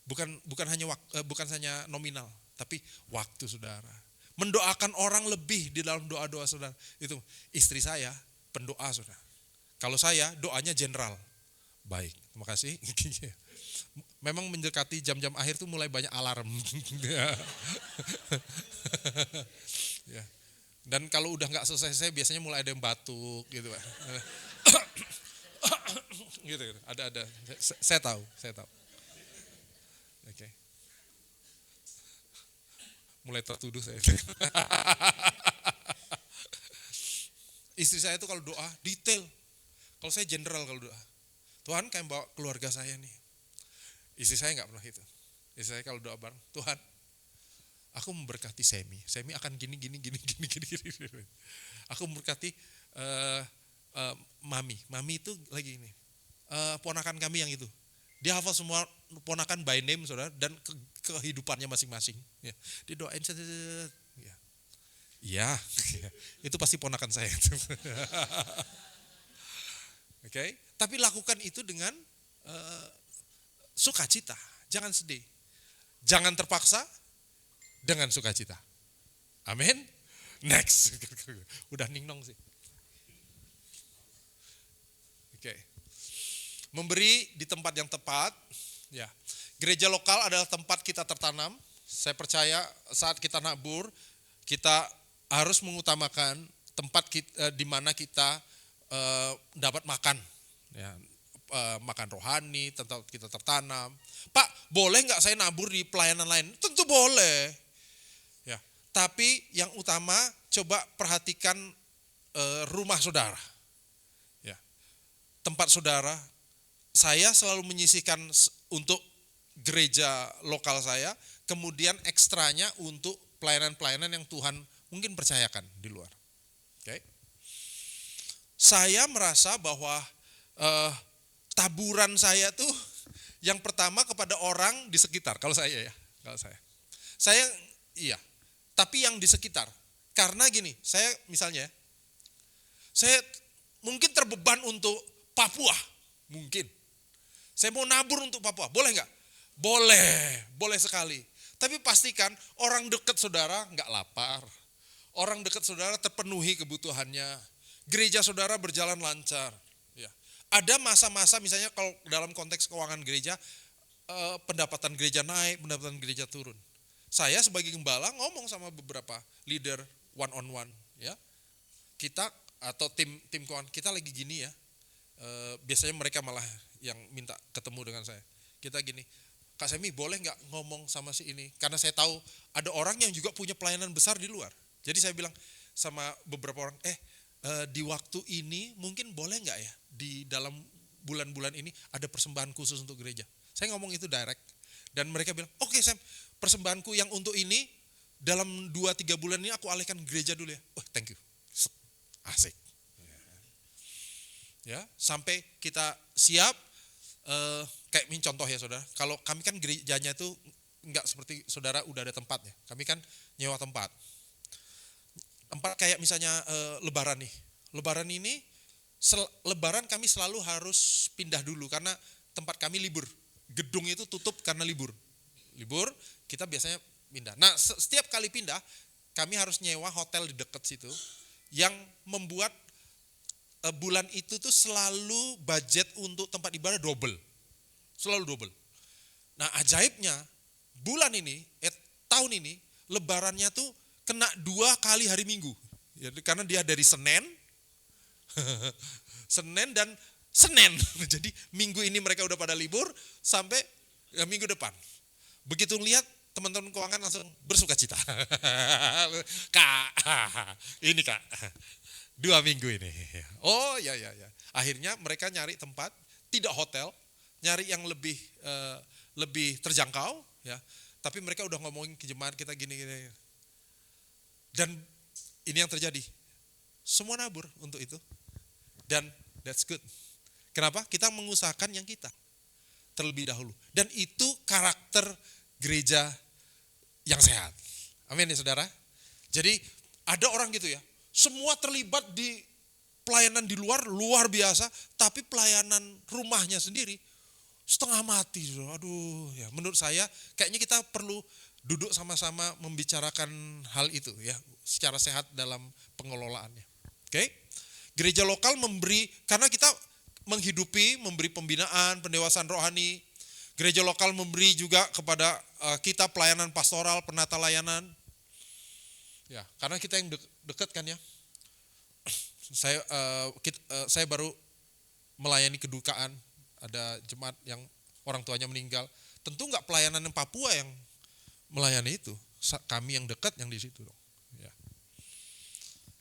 Bukan hanya nominal, tapi waktu saudara. Mendoakan orang lebih di dalam doa-doa saudara. Itu istri saya pendoa saudara. Kalau saya doanya general. Baik, terima kasih. Memang mendekati jam-jam akhir tuh mulai banyak alarm. Ya. Dan kalau udah nggak selesai biasanya mulai ada yang batuk gitu. Gitu. Ada. Saya tahu. Oke. Mulai tertuduh saya. Istri saya itu kalau doa detail. Kalau saya general kalau doa. Tuhan kayak bawa keluarga saya nih. Istri saya nggak pernah itu. Istri saya kalau doa bareng, Tuhan, aku memberkati Semi. Semi akan gini. Aku memberkati Mami. Mami itu lagi ini. Ponakan kami yang itu. Dia hafal semua ponakan by name saudara dan kehidupannya masing-masing. Ya. Dia doain ya. Iya, itu pasti ponakan saya. Oke, tapi lakukan itu dengan sukacita, jangan sedih. Jangan terpaksa dengan sukacita. Amin. Next. Udah ningnong sih. Oke. Memberi di tempat yang tepat, ya. Gereja lokal adalah tempat kita tertanam. Saya percaya saat kita nabur, kita harus mengutamakan tempat di mana kita dapat makan, ya. Makan rohani, tempat kita tertanam. Pak, boleh nggak saya nabur di pelayanan lain? Tentu boleh. Ya, tapi yang utama coba perhatikan rumah saudara. Ya, tempat saudara. Saya selalu menyisihkan untuk gereja lokal saya, kemudian ekstranya untuk pelayanan-pelayanan yang Tuhan mungkin percayakan di luar. Oke. Saya merasa bahwa taburan saya tuh yang pertama kepada orang di sekitar. Kalau saya. Iya. Tapi yang di sekitar. Karena gini, saya misalnya, saya mungkin terbeban untuk Papua, mungkin. Saya mau nabur untuk Papua, boleh nggak? Boleh sekali. Tapi pastikan orang dekat saudara nggak lapar. Orang dekat saudara terpenuhi kebutuhannya. Gereja saudara berjalan lancar. Ya. Ada masa-masa misalnya kalau dalam konteks keuangan gereja, pendapatan gereja naik, pendapatan gereja turun. Saya sebagai gembala ngomong sama beberapa leader one on one, ya. Kita atau tim keuangan kita lagi gini ya. Biasanya mereka malah yang minta ketemu dengan saya. Kita gini, Kak Semi boleh nggak ngomong sama si ini? Karena saya tahu ada orang yang juga punya pelayanan besar di luar. Jadi saya bilang sama beberapa orang, di waktu ini mungkin boleh nggak ya di dalam bulan-bulan ini ada persembahan khusus untuk gereja. Saya ngomong itu direct dan mereka bilang, oke Sam, persembahanku yang untuk ini dalam 2-3 bulan ini aku alihkan gereja dulu ya. Oh thank you, asik. Ya, sampai kita siap, kayak ini contoh ya saudara, kalau kami kan gerejanya itu enggak seperti saudara udah ada tempatnya, kami kan nyewa tempat kayak misalnya lebaran nih, lebaran ini, lebaran kami selalu harus pindah dulu karena tempat kami libur, gedung itu tutup karena libur, kita biasanya pindah. Nah setiap kali pindah, kami harus nyewa hotel di dekat situ, yang membuat bulan itu tuh selalu budget untuk tempat ibadah selalu double. Nah ajaibnya bulan ini, tahun ini lebarannya tuh kena 2 kali hari Minggu, ya, karena dia dari Senin dan Senin, jadi minggu ini mereka udah pada libur sampai minggu depan. Begitu lihat teman-teman keuangan langsung bersuka cita, Kak, ini Kak. 2 minggu ini. Oh ya. Akhirnya mereka nyari tempat, tidak hotel, nyari yang lebih terjangkau, ya. Tapi mereka udah ngomongin ke jemaat kita gini. Dan ini yang terjadi. Semua nabur untuk itu. Dan that's good. Kenapa? Kita mengusahakan yang kita terlebih dahulu. Dan itu karakter gereja yang sehat. Amin ya saudara. Jadi ada orang gitu ya. Semua terlibat di pelayanan di luar biasa, tapi pelayanan rumahnya sendiri setengah mati. Aduh, ya menurut saya kayaknya kita perlu duduk sama-sama membicarakan hal itu ya, secara sehat dalam pengelolaannya. Oke? Gereja lokal memberi, karena kita memberi pembinaan, pendewasaan rohani. Gereja lokal memberi juga kepada kita pelayanan pastoral, penata layanan. Ya, karena kita yang dekat kan ya. Saya baru melayani kedukaan, ada jemaat yang orang tuanya meninggal. Tentu enggak pelayanan yang Papua yang melayani itu. Kami yang dekat yang di situ. Ya.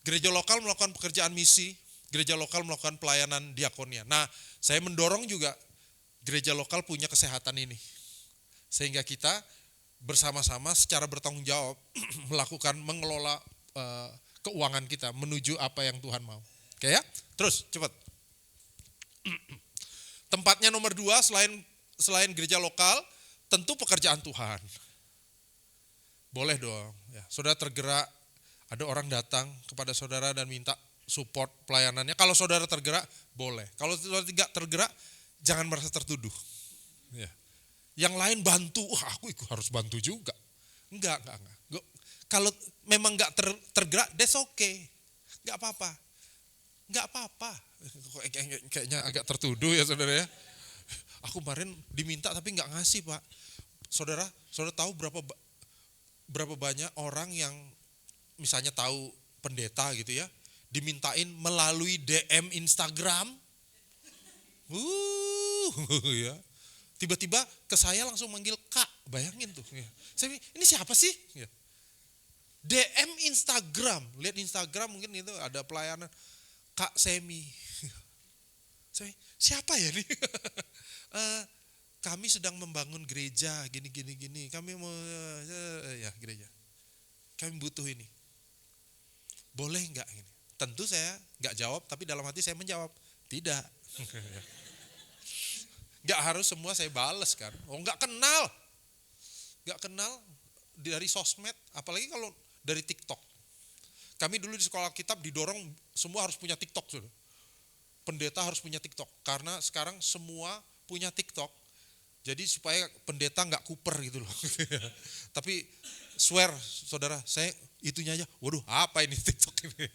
Gereja lokal melakukan pekerjaan misi, gereja lokal melakukan pelayanan diakonia. Nah, saya mendorong juga gereja lokal punya kesehatan ini. Sehingga kita bersama-sama secara bertanggung jawab mengelola keuangan kita menuju apa yang Tuhan mau. Oke ya? Terus cepat. Tempatnya nomor 2 selain gereja lokal, tentu pekerjaan Tuhan. Boleh dong. Ya, saudara tergerak, ada orang datang kepada saudara dan minta support pelayanannya. Kalau saudara tergerak, boleh. Kalau saudara tidak tergerak, jangan merasa tertuduh. Ya. Yang lain bantu, aku harus bantu juga. Enggak. Kalau memang enggak tergerak, that's okay. Enggak apa-apa. Kayaknya agak tertuduh ya saudara ya. Aku kemarin diminta tapi enggak ngasih Pak. Saudara tahu berapa banyak orang yang misalnya tahu pendeta gitu ya, dimintain melalui DM Instagram. Ya. Tiba-tiba ke saya langsung manggil Kak, bayangin tuh. Saya bilang, ini siapa sih? DM Instagram, lihat Instagram mungkin itu ada pelayanan Kak Semi. Saya, siapa ya nih? Kami sedang membangun gereja gini. Kami mau ya gereja. Kami butuh ini. Boleh enggak ini? Tentu saya enggak jawab, tapi dalam hati saya menjawab, tidak. Enggak harus semua saya bales kan. Oh enggak kenal dari sosmed, apalagi kalau dari TikTok. Kami dulu di sekolah kitab didorong semua harus punya TikTok. Sudah. Pendeta harus punya TikTok, karena sekarang semua punya TikTok. Jadi supaya pendeta enggak kuper gitu loh. Tapi swear saudara, saya itunya aja, waduh apa ini TikTok ini.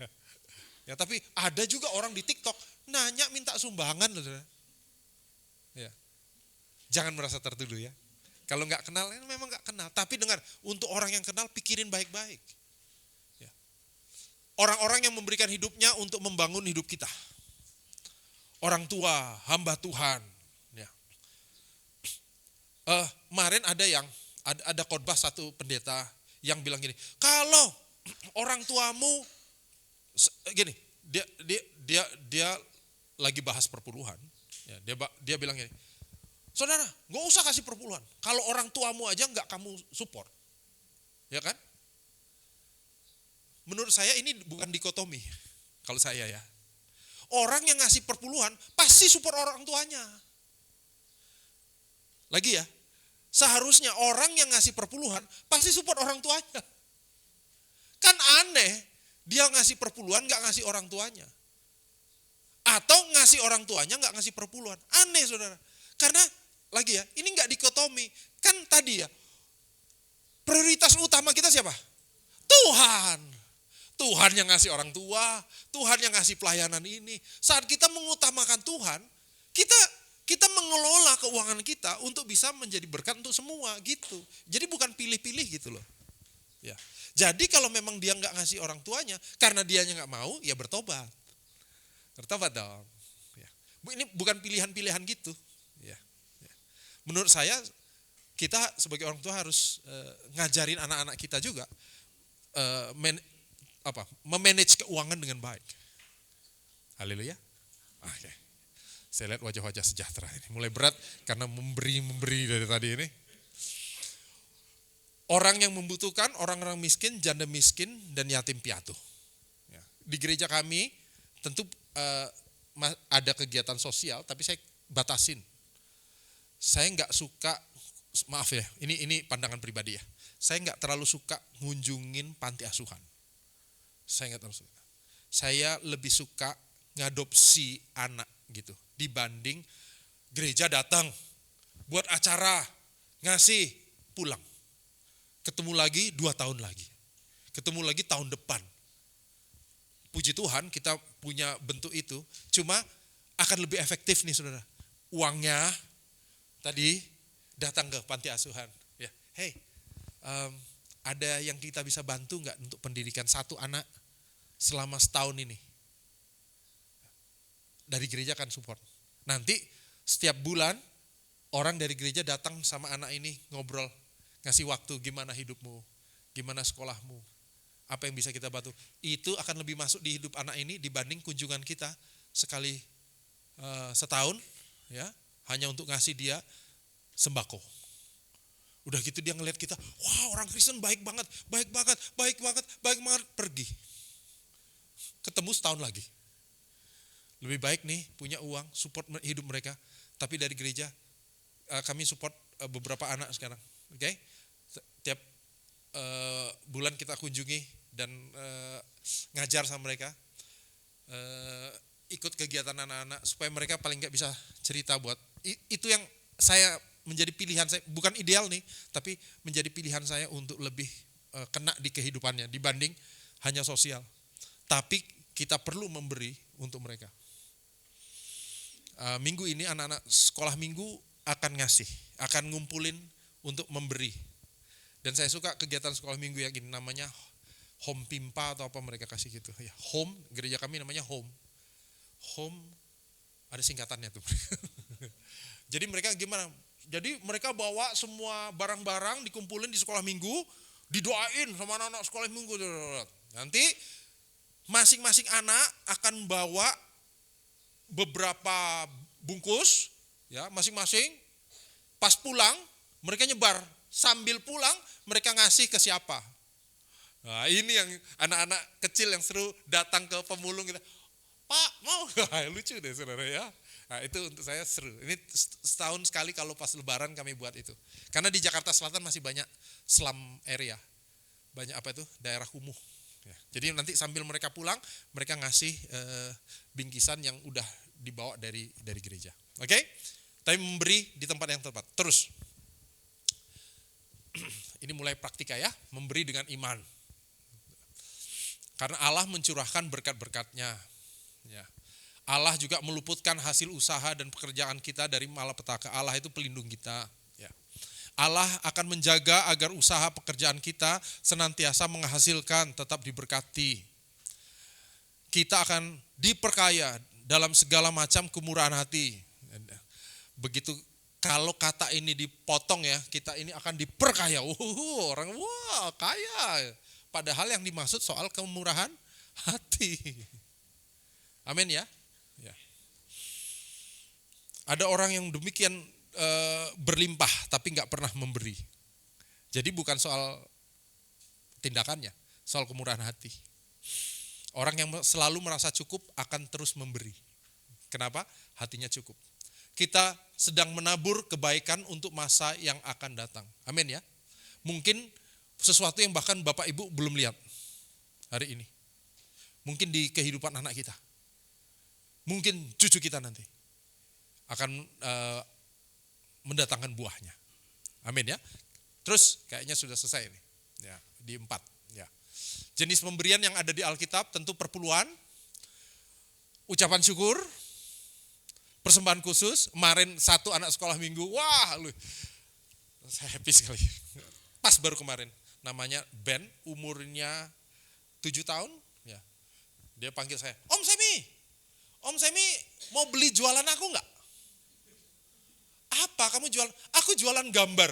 Ya tapi ada juga orang di TikTok nanya minta sumbangan loh. Ya. Jangan merasa tertuduh ya. Kalau nggak kenal, memang nggak kenal. Tapi dengar, untuk orang yang kenal pikirin baik-baik. Ya. Orang-orang yang memberikan hidupnya untuk membangun hidup kita. Orang tua, hamba Tuhan. Ya. Kemarin ada khotbah satu pendeta yang bilang gini, kalau orang tuamu gini, dia lagi bahas perpuluhan. Ya, dia bilang gini, saudara, nggak usah kasih perpuluhan. Kalau orang tuamu aja nggak kamu support, ya kan? Menurut saya ini bukan dikotomi. Kalau saya ya, orang yang ngasih perpuluhan pasti support orang tuanya. Lagi ya, seharusnya orang yang ngasih perpuluhan pasti support orang tuanya. Kan aneh, dia ngasih perpuluhan nggak ngasih orang tuanya. Atau ngasih orang tuanya nggak ngasih perpuluhan. Aneh saudara. Karena lagi ya, ini nggak dikotomi. Kan tadi ya, prioritas utama kita siapa? Tuhan. Tuhan yang ngasih orang tua, Tuhan yang ngasih pelayanan ini. Saat kita mengutamakan Tuhan, kita mengelola keuangan kita untuk bisa menjadi berkat untuk semua gitu. Jadi bukan pilih-pilih gitu loh. Ya. Jadi kalau memang dia nggak ngasih orang tuanya, karena dianya nggak mau, ya bertobat. Bertobat dong. Ya. Ini bukan pilihan-pilihan gitu. Ya. Ya. Menurut saya, kita sebagai orang tua harus ngajarin anak-anak kita juga memanage keuangan dengan baik. Haleluya. Oke. Saya lihat wajah-wajah sejahtera ini mulai berat karena memberi dari tadi ini. Orang yang membutuhkan, orang-orang miskin, janda miskin, dan yatim piatu. Ya. Di gereja kami tentu ada kegiatan sosial, tapi saya batasin. Saya nggak suka, maaf ya, ini pandangan pribadi ya. Saya nggak terlalu suka ngunjungin panti asuhan. Saya nggak terlalu suka. Saya lebih suka ngadopsi anak gitu, dibanding gereja datang, buat acara, ngasih, pulang. Ketemu lagi 2 tahun lagi. Ketemu lagi tahun depan. Puji Tuhan kita punya bentuk itu, cuma akan lebih efektif nih saudara. Uangnya tadi datang ke panti asuhan. Ya, hey, ada yang kita bisa bantu nggak untuk pendidikan satu anak selama setahun ini? Dari gereja kan support. Nanti setiap bulan orang dari gereja datang sama anak ini ngobrol, ngasih waktu gimana hidupmu, gimana sekolahmu, apa yang bisa kita bantu. Itu akan lebih masuk di hidup anak ini dibanding kunjungan kita sekali setahun, ya hanya untuk ngasih dia sembako. Udah gitu dia ngeliat kita, wah orang Kristen baik banget, pergi. Ketemu setahun lagi. Lebih baik nih punya uang, support hidup mereka. Tapi dari gereja kami support beberapa anak sekarang. Oke? Tiap bulan kita kunjungi dan ngajar sama mereka. Ikut kegiatan anak-anak supaya mereka paling nggak bisa cerita buat. Itu yang saya menjadi pilihan saya, bukan ideal nih, tapi menjadi pilihan saya untuk lebih kena di kehidupannya dibanding hanya sosial. Tapi kita perlu memberi untuk mereka. Minggu ini anak-anak sekolah minggu akan ngasih, akan ngumpulin untuk memberi. Dan saya suka kegiatan sekolah minggu yang ini namanya Home Pimpa atau apa mereka kasih gitu. Ya, Home, gereja kami namanya Home. Home, ada singkatannya tuh. Jadi mereka gimana? Jadi mereka bawa semua barang-barang dikumpulin di sekolah minggu, didoain sama anak-anak sekolah minggu. Nanti masing-masing anak akan bawa beberapa bungkus, ya masing-masing. Pas pulang, mereka nyebar. Sambil pulang, mereka ngasih ke siapa. Nah, ini yang anak-anak kecil yang seru datang ke pemulung kita. Pak, mau? Lucu deh saudara ya. Nah, itu untuk saya seru. Ini setahun sekali kalau pas lebaran kami buat itu. Karena di Jakarta Selatan masih banyak slum area. Banyak apa itu? Daerah kumuh. Ya, jadi nanti sambil mereka pulang, mereka ngasih bingkisan yang udah dibawa dari gereja. Oke? Tapi memberi di tempat yang tepat. Terus, ini mulai praktika ya, memberi dengan iman. Karena Allah mencurahkan berkat-berkatnya. Ya. Allah juga meluputkan hasil usaha dan pekerjaan kita dari malapetaka. Allah itu pelindung kita. Ya. Allah akan menjaga agar usaha pekerjaan kita senantiasa menghasilkan, tetap diberkati. Kita akan diperkaya dalam segala macam kemurahan hati. Begitu kalau kata ini dipotong ya, kita ini akan diperkaya. Orang kaya. Padahal yang dimaksud soal kemurahan hati. Amin ya. Ya. Ada orang yang demikian berlimpah tapi nggak pernah memberi. Jadi bukan soal tindakannya, soal kemurahan hati. Orang yang selalu merasa cukup akan terus memberi. Kenapa? Hatinya cukup. Kita sedang menabur kebaikan untuk masa yang akan datang. Amin ya. Mungkin sesuatu yang bahkan Bapak Ibu belum lihat hari ini. Mungkin di kehidupan anak kita. Mungkin cucu kita nanti akan mendatangkan buahnya. Amin ya. Terus kayaknya sudah selesai nih. Ya, di 4. Ya. Jenis pemberian yang ada di Alkitab tentu perpuluhan, ucapan syukur, persembahan khusus. Kemarin satu anak sekolah minggu, wah lu, saya happy sekali. Pas baru kemarin, namanya Ben, umurnya 7 tahun. Ya. Dia panggil saya, Om Semi mau beli jualan aku enggak? Apa kamu jualan? Aku jualan gambar.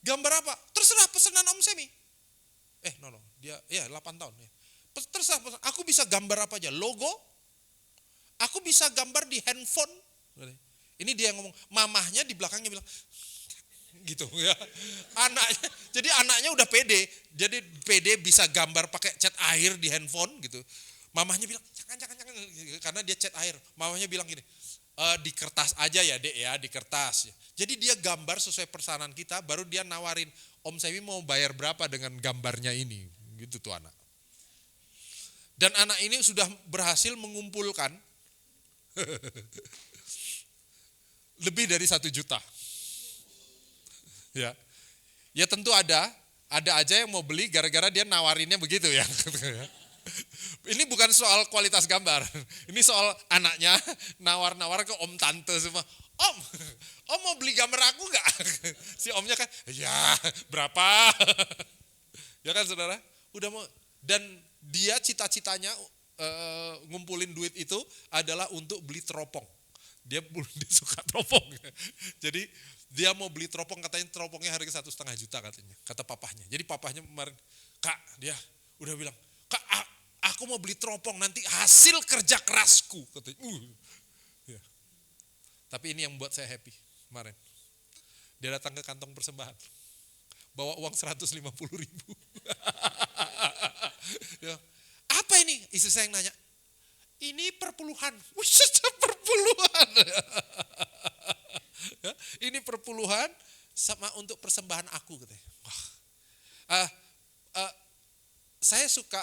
Gambar apa? Terserah pesanan Om Semi. Dia 8 tahun. Ya. Terserah pesanan, aku bisa gambar apa aja, logo. Aku bisa gambar di handphone. Ini dia yang ngomong, mamahnya di belakangnya bilang, gitu ya. Jadi anaknya udah pede. Jadi pede bisa gambar pakai cat air di handphone gitu. Mamahnya bilang, jangan, karena dia cat air. Mamahnya bilang gini, di kertas aja ya dek ya, di kertas. Jadi dia gambar sesuai pesanan kita, baru dia nawarin, Om Semi mau bayar berapa dengan gambarnya ini. Gitu tuh anak. Dan anak ini sudah berhasil mengumpulkan lebih dari 1 juta. Ya tentu ada aja yang mau beli gara-gara dia nawarinnya begitu ya. Ini bukan soal kualitas gambar, ini soal anaknya nawar-nawar ke om tante semua. Om mau beli gambar aku nggak? Si omnya kan, ya berapa? Ya kan saudara, udah mau. Dan dia cita-citanya ngumpulin duit itu adalah untuk beli teropong. Dia suka teropong. Jadi dia mau beli teropong, katanya teropongnya harga 1,5 juta katanya, kata papahnya. Jadi papahnya kemarin, Kak, dia udah bilang, Kak, aku mau beli teropong nanti hasil kerja kerasku katanya. Ya. Tapi ini yang buat saya happy kemarin. Dia datang ke kantong persembahan, bawa uang 150.000. Ya. Apa ini? Istri saya yang nanya, ini perpuluhan. Perpuluhan. Ya, ini perpuluhan sama untuk persembahan aku katanya. Saya suka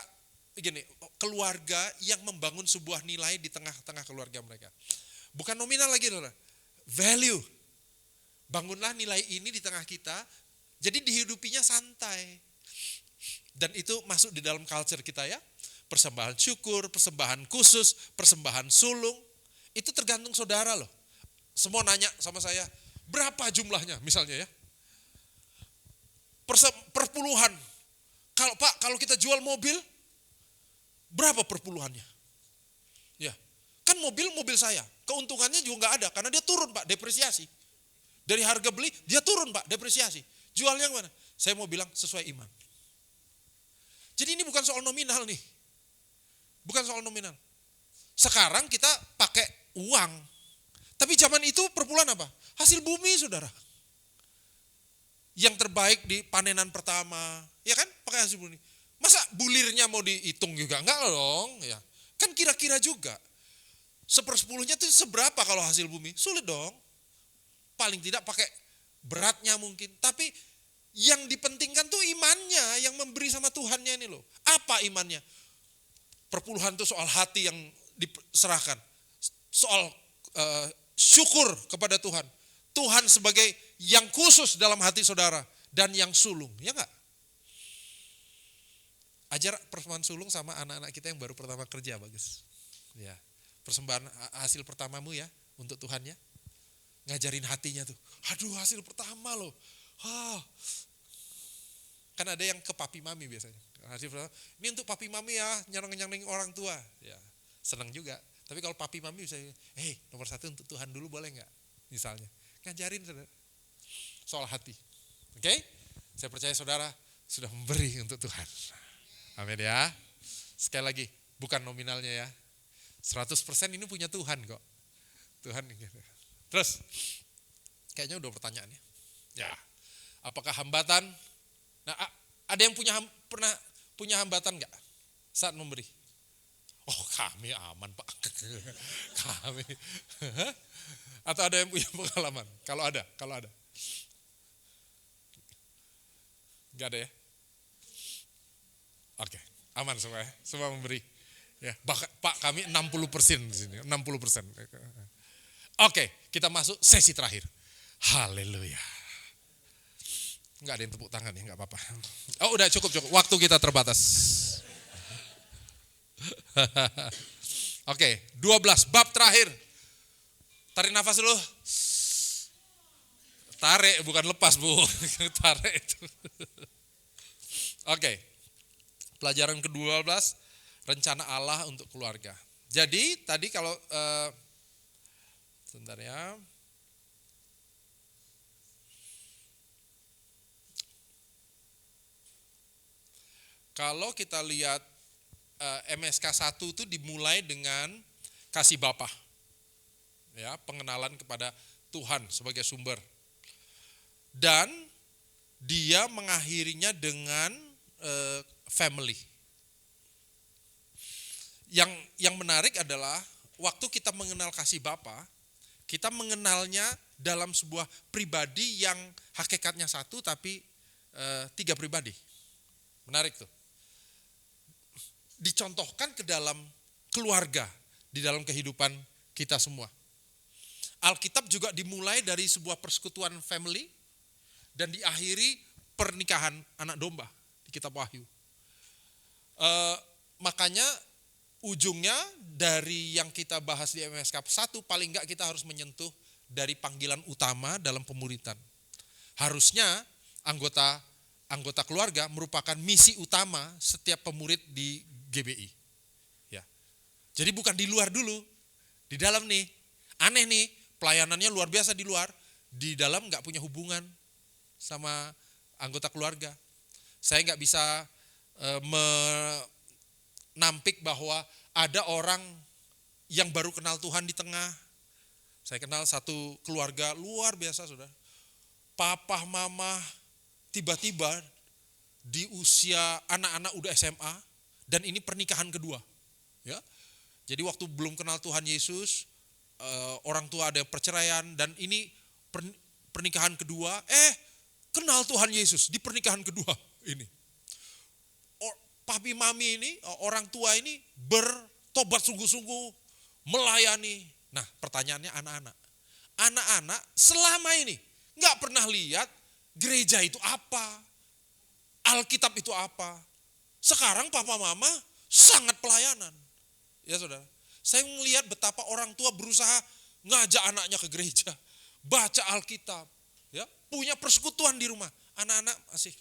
gini, keluarga yang membangun sebuah nilai di tengah-tengah keluarga mereka. Bukan nominal lagi, value. Bangunlah nilai ini di tengah kita, jadi dihidupinya santai. Dan itu masuk di dalam culture kita ya. Persembahan syukur, persembahan khusus, persembahan sulung. Itu tergantung saudara loh. Semua nanya sama saya, berapa jumlahnya misalnya ya. Perpuluhan. Kalau kita jual mobil, berapa perpuluhannya? Ya, kan mobil saya. Keuntungannya juga nggak ada, karena dia turun Pak, depresiasi. Dari harga beli, dia turun Pak, depresiasi. Jualnya mana? Saya mau bilang sesuai iman. Jadi ini bukan soal nominal nih. Bukan soal nominal. Sekarang kita pakai uang. Tapi zaman itu perpuluhan apa? Hasil bumi saudara. Yang terbaik di panenan pertama. Ya kan? Pakai hasil bumi. Masa bulirnya mau dihitung juga? Enggak dong. Ya. Kan kira-kira juga. 1/10-nya itu seberapa kalau hasil bumi? Sulit dong. Paling tidak pakai beratnya mungkin. Tapi yang dipentingkan tuh imannya, yang memberi sama Tuhannya ini loh. Apa imannya? Perpuluhan itu soal hati yang diserahkan. Soal syukur kepada Tuhan. Tuhan sebagai yang khusus dalam hati saudara. Dan yang sulung, ya enggak? Ajar persembahan sulung sama anak-anak kita yang baru pertama kerja, bagus. Ya, persembahan hasil pertamamu ya untuk Tuhan ya. Ngajarin hatinya tuh. Aduh, hasil pertama loh. Kan ada yang ke papi mami biasanya. Hasil pertama, ini untuk papi mami ya, nyeneng-nyeneng orang tua. Ya, senang juga. Tapi kalau papi mami bisa, nomor 1 untuk Tuhan dulu boleh nggak? Misalnya, ngajarin saudara. Soal hati. Oke? Saya percaya saudara sudah memberi untuk Tuhan. Amin ya. Sekali lagi, bukan nominalnya ya. 100% ini punya Tuhan kok. Tuhan gitu. Terus, kayaknya udah pertanyaannya. Ya, apakah hambatan? Nah, ada yang pernah punya hambatan nggak saat memberi? Oh, kami aman Pak. Kami. Atau ada yang punya pengalaman? Kalau ada. Nggak ada ya? Oke, aman semua ya. Semua memberi. Ya, Pak kami 60% di sini, 60%. Oke, kita masuk sesi terakhir. Haleluya. Enggak ada yang tepuk tangan ya, enggak apa-apa. Oh, udah cukup. Waktu kita terbatas. Oke, 12 bab terakhir. Tarik nafas dulu. Tarik, bukan lepas, Bu. Tarik itu. Oke. Pelajaran ke-12, rencana Allah untuk keluarga. Jadi, tadi kalau sebentar ya. Kalau kita lihat MSK 1 itu dimulai dengan kasih Bapa. Ya, pengenalan kepada Tuhan sebagai sumber. Dan dia mengakhirinya dengan family. Yang menarik adalah waktu kita mengenal kasih Bapa, kita mengenalnya dalam sebuah pribadi yang hakikatnya satu tapi 3 pribadi. Menarik tuh. Dicontohkan ke dalam keluarga, di dalam kehidupan kita semua. Alkitab juga dimulai dari sebuah persekutuan family dan diakhiri pernikahan anak domba di kitab Wahyu. Makanya ujungnya dari yang kita bahas di MSK 1 paling enggak kita harus menyentuh dari panggilan utama dalam pemuritan. Harusnya anggota keluarga merupakan misi utama setiap pemurid di GBI. Ya. Jadi bukan di luar dulu, di dalam nih. Aneh nih, pelayanannya luar biasa di luar, di dalam nggak punya hubungan sama anggota keluarga. Saya nggak bisa menampik bahwa ada orang yang baru kenal Tuhan di tengah. Saya kenal satu keluarga luar biasa, saudara. Papa, mama, tiba-tiba di usia anak-anak udah SMA, dan ini pernikahan kedua. Ya. Jadi waktu belum kenal Tuhan Yesus, orang tua ada perceraian, dan ini pernikahan kedua, kenal Tuhan Yesus di pernikahan kedua ini. Papi mami ini, orang tua ini bertobat sungguh-sungguh, melayani. Nah, pertanyaannya anak-anak. Anak-anak selama ini nggak pernah lihat gereja itu apa, Alkitab itu apa. Sekarang papa mama sangat pelayanan. Ya saudara, saya melihat betapa orang tua berusaha ngajak anaknya ke gereja, baca Alkitab, ya, punya persekutuan di rumah. Anak-anak masih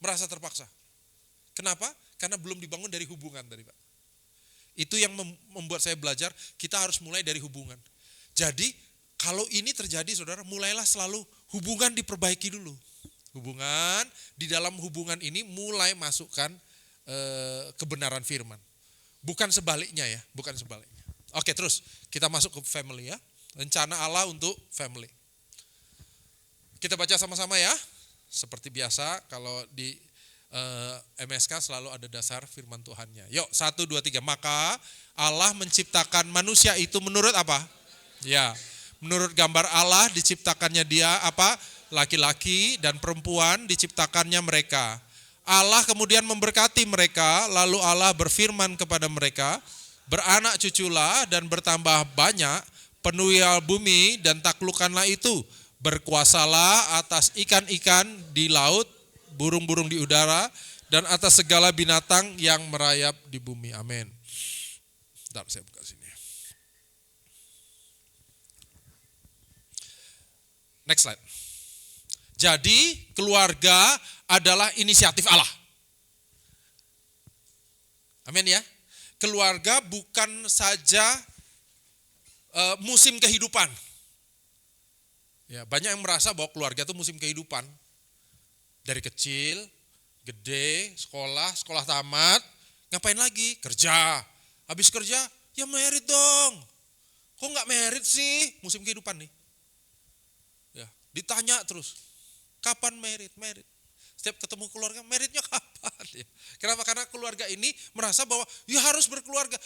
merasa terpaksa. Kenapa? Karena belum dibangun dari hubungan tadi, Pak. Itu yang membuat saya belajar, kita harus mulai dari hubungan. Jadi, kalau ini terjadi, saudara, mulailah selalu hubungan diperbaiki dulu. Hubungan, di dalam hubungan ini mulai masukkan kebenaran firman. Bukan sebaliknya ya, bukan sebaliknya. Oke, terus kita masuk ke family ya. Rencana Allah untuk family. Kita baca sama-sama ya. Seperti biasa kalau di MSK selalu ada dasar firman Tuhannya. Yuk, 1, 2, 3. Maka Allah menciptakan manusia itu menurut apa? Ya, menurut gambar Allah diciptakannya dia apa? Laki-laki dan perempuan diciptakannya mereka. Allah kemudian memberkati mereka, lalu Allah berfirman kepada mereka, beranak cuculah dan bertambah banyak, penuhilah bumi dan taklukkanlah itu, berkuasalah atas ikan-ikan di laut, burung-burung di udara, dan atas segala binatang yang merayap di bumi. Amin. Bentar, saya buka sini. Next slide. Jadi keluarga adalah inisiatif Allah. Amin ya. Keluarga bukan saja musim kehidupan. Ya, banyak yang merasa bahwa keluarga itu musim kehidupan. Dari kecil, gede, sekolah tamat, ngapain lagi? Kerja. Habis kerja, ya merit dong. Kok nggak merit sih? Musim kehidupan nih. Ya, ditanya terus, kapan merit? Setiap ketemu keluarga, meritnya kapan? Ya. Kenapa? Karena keluarga ini merasa bahwa ya harus berkeluarga.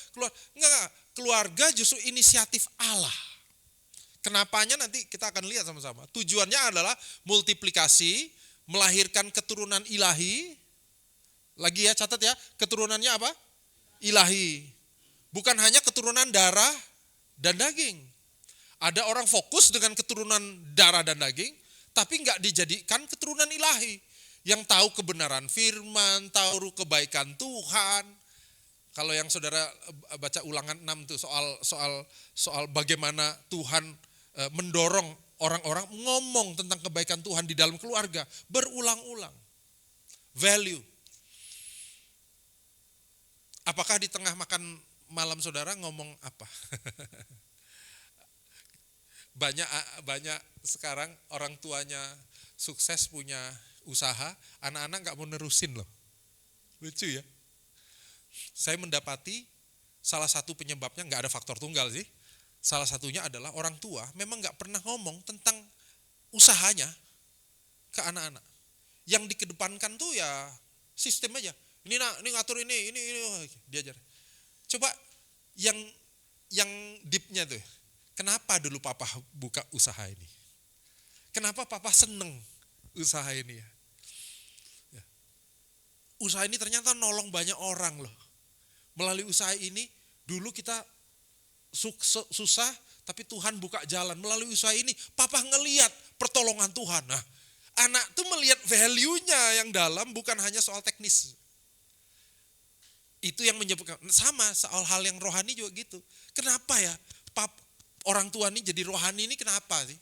Enggak, keluarga justru inisiatif Allah. Kenapanya nanti kita akan lihat sama-sama. Tujuannya adalah multiplikasi, melahirkan keturunan ilahi. Lagi ya, catat ya, keturunannya apa? Ilahi. Bukan hanya keturunan darah dan daging. Ada orang fokus dengan keturunan darah dan daging, tapi enggak dijadikan keturunan ilahi. Yang tahu kebenaran firman, tahu kebaikan Tuhan. Kalau yang saudara baca Ulangan 6 tuh soal bagaimana Tuhan mendorong orang-orang ngomong tentang kebaikan Tuhan di dalam keluarga berulang-ulang. Value. Apakah di tengah makan malam saudara ngomong apa? Banyak sekarang orang tuanya sukses punya usaha, anak-anak nggak mau nerusin loh. Lucu ya. Saya mendapati salah satu penyebabnya nggak ada faktor tunggal sih. Salah satunya adalah orang tua memang nggak pernah ngomong tentang usahanya ke anak-anak. Yang dikedepankan tuh ya sistem aja. Ini ngatur ini diajar. Coba yang deepnya tuh, kenapa dulu papa buka usaha ini? Kenapa papa seneng usaha ini ya? Usaha ini ternyata nolong banyak orang loh. Melalui usaha ini dulu kita susah, tapi Tuhan buka jalan. Melalui usaha ini papa ngeliat pertolongan Tuhan. Nah, anak tuh melihat value-nya yang dalam, bukan hanya soal teknis. Itu yang menyebabkan, sama soal hal yang rohani juga gitu. Kenapa ya orang tua ini jadi rohani ini kenapa sih?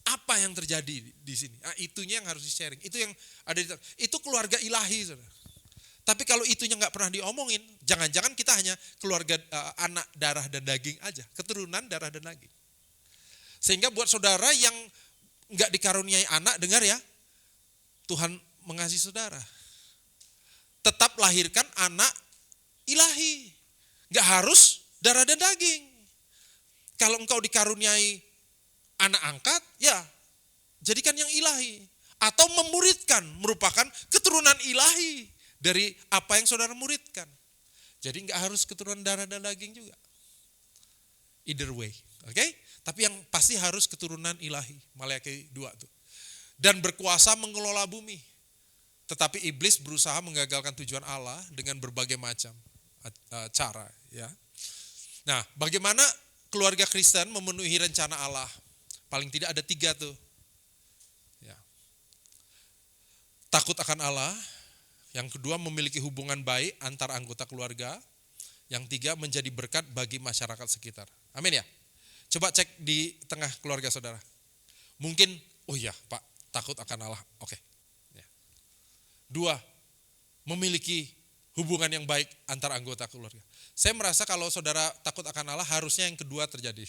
Apa yang terjadi di sini? Nah, itunya yang harus di-sharing. Itu yang ada itu keluarga ilahi, saudara. Tapi kalau itunya nggak pernah diomongin, jangan-jangan kita hanya keluarga anak darah dan daging aja, keturunan darah dan daging. Sehingga buat saudara yang nggak dikaruniai anak, dengar ya, Tuhan mengasihi saudara. Tetap lahirkan anak ilahi, nggak harus darah dan daging. Kalau engkau dikaruniai anak angkat, ya jadikan yang ilahi. Atau memuridkan, merupakan keturunan ilahi dari apa yang saudara muridkan. Jadi enggak harus keturunan darah dan daging juga. Either way, oke? Tapi yang pasti harus keturunan ilahi, Maleakhi 2 tuh. Dan berkuasa mengelola bumi. Tetapi iblis berusaha menggagalkan tujuan Allah dengan berbagai macam cara, ya. Nah, bagaimana keluarga Kristen memenuhi rencana Allah? Paling tidak ada 3 tuh. Ya. Takut akan Allah. Yang kedua, memiliki hubungan baik antar anggota keluarga. Yang 3, menjadi berkat bagi masyarakat sekitar. Amin ya. Coba cek di tengah keluarga saudara. Mungkin, oh iya Pak, takut akan Allah. Oke. Ya. 2, memiliki hubungan yang baik antar anggota keluarga. Saya merasa kalau saudara takut akan Allah, harusnya yang kedua terjadi.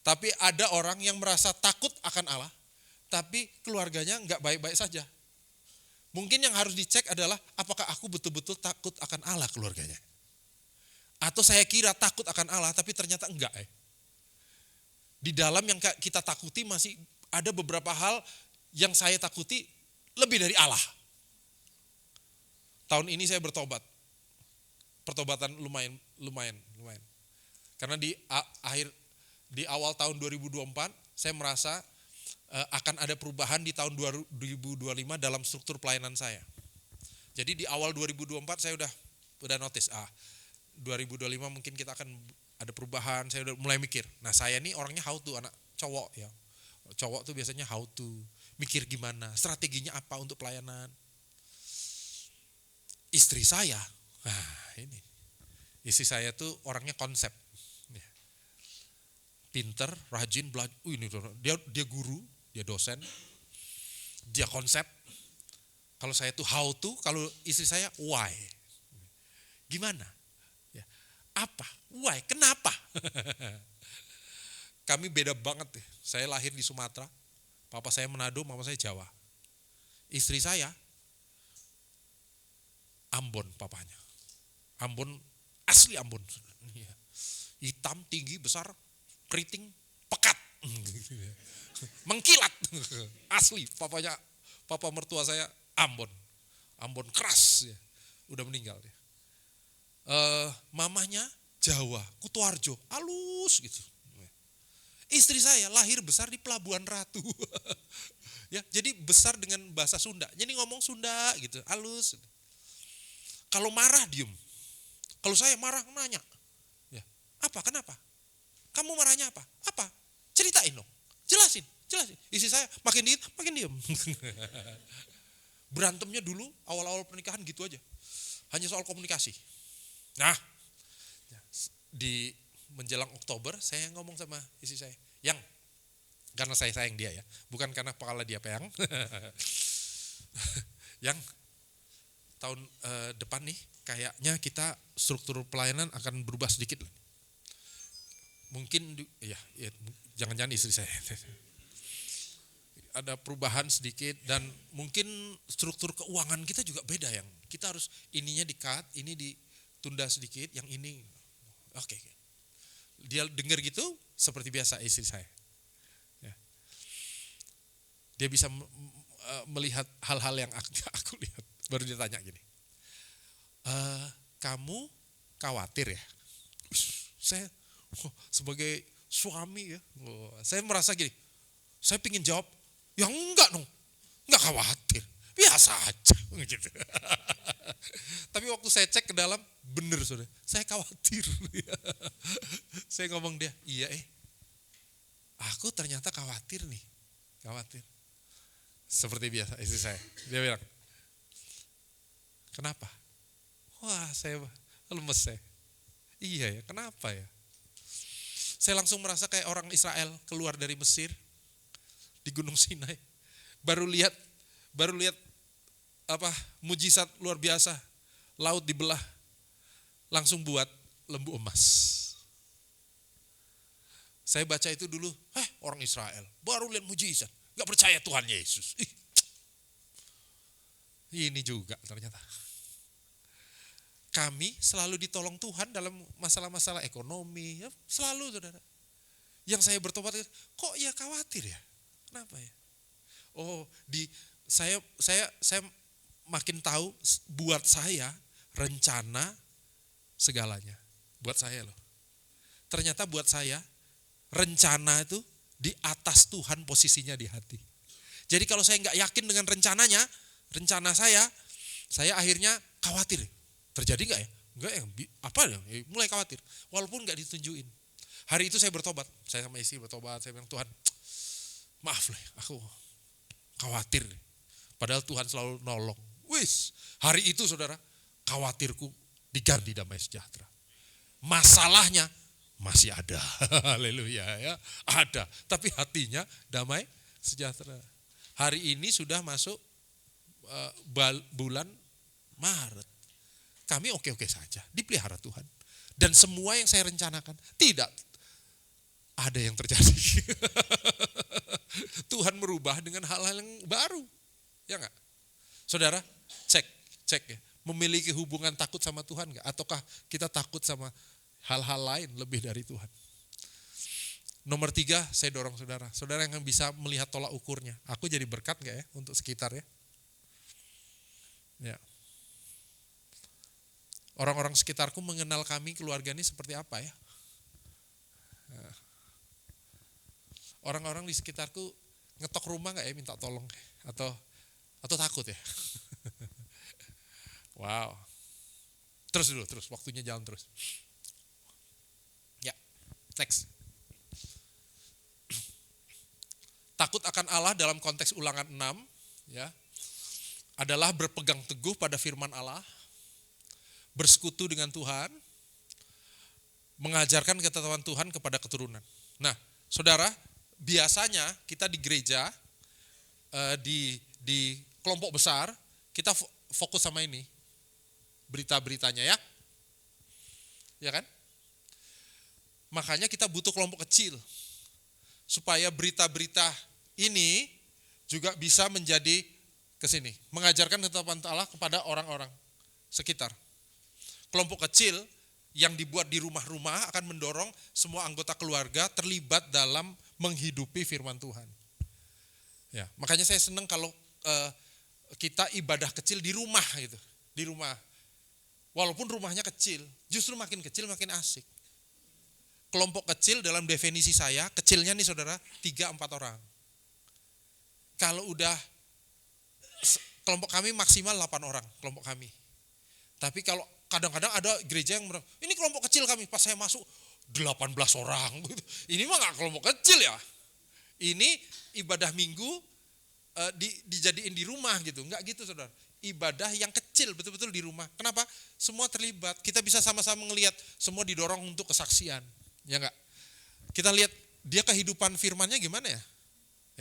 Tapi ada orang yang merasa takut akan Allah, tapi keluarganya enggak baik-baik saja. Mungkin yang harus dicek adalah apakah aku betul-betul takut akan Allah keluarganya. Atau saya kira takut akan Allah tapi ternyata enggak. Di dalam yang kita takuti masih ada beberapa hal yang saya takuti lebih dari Allah. Tahun ini saya bertobat. Pertobatan lumayan. Karena di awal tahun 2024 saya merasa akan ada perubahan di tahun 2025 dalam struktur pelayanan saya. Jadi di awal 2024 saya udah notice 2025 mungkin kita akan ada perubahan, saya udah mulai mikir. Nah, saya nih orangnya how to, anak cowok ya. Cowok tuh biasanya how to, mikir gimana, strateginya apa untuk pelayanan. Istri saya, ini Istri saya tuh orangnya konsep. Ya. Pinter, rajin, belajar. Ini dia guru, dia dosen, dia konsep. Kalau saya tuh how to, kalau istri saya why. Gimana? Ya. Apa? Why? Kenapa? Kami beda banget ya. Saya lahir di Sumatera, papa saya Manado, mama saya Jawa. Istri saya Ambon papanya. Ambon, asli Ambon. Hitam, tinggi, besar, keriting, pekat. Mengkilat. Asli papanya, papa mertua saya Ambon. Ambon keras ya. Udah meninggal dia. Mamanya Jawa, Kutoarjo, halus gitu. Istri saya lahir besar di Pelabuhan Ratu. Ya, jadi besar dengan bahasa Sunda. Jadi ngomong Sunda gitu, halus. Kalau marah diem. Kalau saya marah nanya. Ya, apa? Kenapa? Kamu marahnya apa? Apa? Ceritain dong. Jelasin. Istri saya makin diem. Berantemnya dulu awal-awal pernikahan gitu aja. Hanya soal komunikasi. Nah, di menjelang Oktober saya ngomong sama istri saya, yang karena saya sayang dia ya, bukan karena kepala dia peyang. Yang tahun depan nih kayaknya kita struktur pelayanan akan berubah sedikit. Mungkin ya jangan-jangan istri saya. Ada perubahan sedikit dan mungkin struktur keuangan kita juga beda, yang kita harus ininya di-cut, ini ditunda sedikit, yang ini oke. Dia dengar gitu seperti biasa istri saya. Ya. Dia bisa melihat hal-hal yang aku lihat. Baru dia tanya gini, kamu khawatir ya? Saya sebagai suami ya, saya merasa gini, saya pingin jawab, ya enggak dong, enggak khawatir, biasa aja gitu. Tapi waktu saya cek ke dalam, bener saudara, saya khawatir. Saya ngomong dia, iya aku ternyata khawatir nih, khawatir. Seperti biasa istri saya, dia bilang, kenapa? Wah, saya lemes saya. Iya ya, kenapa ya? Saya langsung merasa kayak orang Israel keluar dari Mesir di Gunung Sinai. Baru lihat apa mujizat luar biasa, laut dibelah, langsung buat lembu emas. Saya baca itu dulu, orang Israel baru lihat mujizat, nggak percaya Tuhan Yesus. Ini juga ternyata. Kami selalu ditolong Tuhan dalam masalah-masalah ekonomi, ya, selalu saudara. Yang saya bertobat, kok ya khawatir ya? Kenapa ya? Oh, saya makin tahu buat saya rencana segalanya. Buat saya loh. Ternyata buat saya rencana itu di atas Tuhan posisinya di hati. Jadi kalau saya nggak yakin dengan rencananya, rencana saya akhirnya khawatir. Terjadi nggak ya? Enggak ya, apa ya? Mulai khawatir. Walaupun nggak ditunjukin. Hari itu saya bertobat, saya sama istri bertobat, saya bilang, Tuhan, maaf lah, aku khawatir. Padahal Tuhan selalu nolong. Wis, hari itu saudara, khawatirku diganti damai sejahtera. Masalahnya masih ada, haleluya ya, ada. Tapi hatinya damai sejahtera. Hari ini sudah masuk bulan Maret. Kami oke-oke saja, dipelihara Tuhan. Dan semua yang saya rencanakan, tidak ada yang terjadi. Tuhan merubah dengan hal-hal yang baru. Ya enggak? Saudara, cek ya. Memiliki hubungan takut sama Tuhan enggak? Ataukah kita takut sama hal-hal lain lebih dari Tuhan? Nomor 3, saya dorong saudara. Saudara yang bisa melihat tolak ukurnya. Aku jadi berkat enggak ya untuk sekitar ya? Ya. Orang-orang sekitarku mengenal kami, keluarga ini seperti apa ya? Orang-orang di sekitarku ngetok rumah nggak ya minta tolong? Atau takut ya? Wow. Terus waktunya jalan terus. Ya, next. Takut akan Allah dalam konteks Ulangan 6 ya, adalah berpegang teguh pada firman Allah, bersekutu dengan Tuhan, mengajarkan ketetapan Tuhan kepada keturunan. Nah, saudara, biasanya kita di gereja, di kelompok besar, kita fokus sama ini, berita-beritanya ya. Ya kan? Makanya kita butuh kelompok kecil, supaya berita-berita ini juga bisa menjadi kesini, mengajarkan ketetapan Allah kepada orang-orang sekitar. Kelompok kecil yang dibuat di rumah-rumah akan mendorong semua anggota keluarga terlibat dalam menghidupi firman Tuhan. Ya, makanya saya senang kalau kita ibadah kecil di rumah gitu, di rumah. Walaupun rumahnya kecil, justru makin kecil makin asik. Kelompok kecil dalam definisi saya, kecilnya nih saudara, 3-4 orang. Kalau udah, kelompok kami maksimal 8 orang, kelompok kami. Tapi kalau kadang-kadang ada gereja yang ini kelompok kecil kami, pas saya masuk 18 orang. Ini mah gak kelompok kecil ya. Ini ibadah minggu dijadiin di rumah gitu, enggak gitu saudara. Ibadah yang kecil betul-betul di rumah. Kenapa? Semua terlibat. Kita bisa sama-sama ngelihat, semua didorong untuk kesaksian. Ya enggak? Kita lihat dia kehidupan firmannya gimana ya?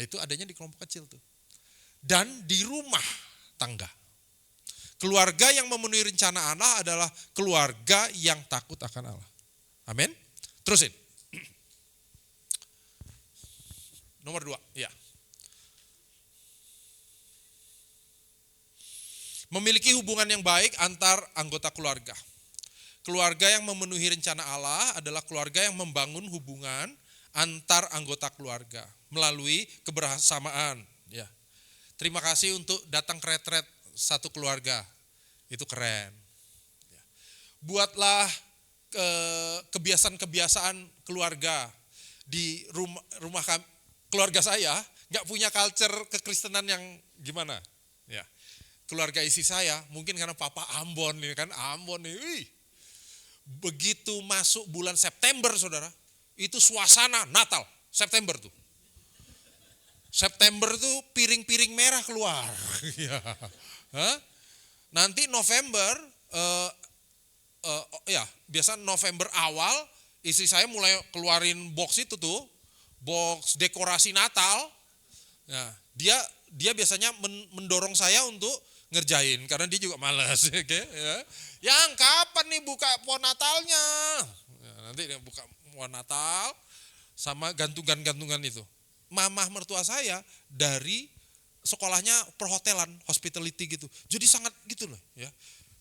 Itu adanya di kelompok kecil tuh. Dan di rumah tangga. Keluarga yang memenuhi rencana Allah adalah keluarga yang takut akan Allah. Amin. Terusin. Nomor 2, ya. Memiliki hubungan yang baik antar anggota keluarga. Keluarga yang memenuhi rencana Allah adalah keluarga yang membangun hubungan antar anggota keluarga melalui kebersamaan. Ya. Terima kasih untuk datang ke retret satu keluarga, itu keren. Ya. Buatlah kebiasaan-kebiasaan keluarga di rumah keluarga saya nggak punya culture kekristenan yang gimana. Ya. Keluarga istri saya mungkin karena papa Ambon nih kan, Ambon nih. Begitu masuk bulan September saudara, itu suasana Natal, September tuh. September tuh piring-piring merah keluar. Nanti November, biasa November awal, istri saya mulai keluarin box itu tuh, box dekorasi Natal. Nah, dia biasanya mendorong saya untuk ngerjain karena dia juga malas. Okay, ya. Yang kapan nih buka pohon Natalnya? Ya, nanti dia buka pohon Natal sama gantungan-gantungan itu. Mamah mertua saya dari sekolahnya perhotelan, hospitality gitu. Jadi sangat gitu loh ya.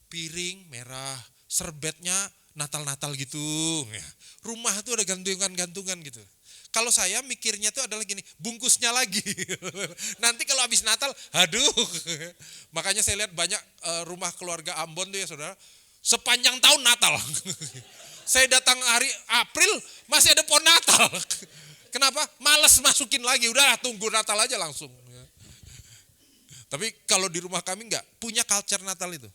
Piring merah, serbetnya Natal-Natal gitu. Ya. Rumah tuh ada gantungan-gantungan gitu. Kalau saya mikirnya tuh adalah gini, bungkusnya lagi. Nanti kalau habis Natal, aduh. Makanya saya lihat banyak rumah keluarga Ambon tuh ya saudara, sepanjang tahun Natal. Saya datang hari April, masih ada pohon Natal. Kenapa? Malas masukin lagi, udah tunggu Natal aja langsung. Tapi kalau di rumah kami enggak, punya culture Natal itu.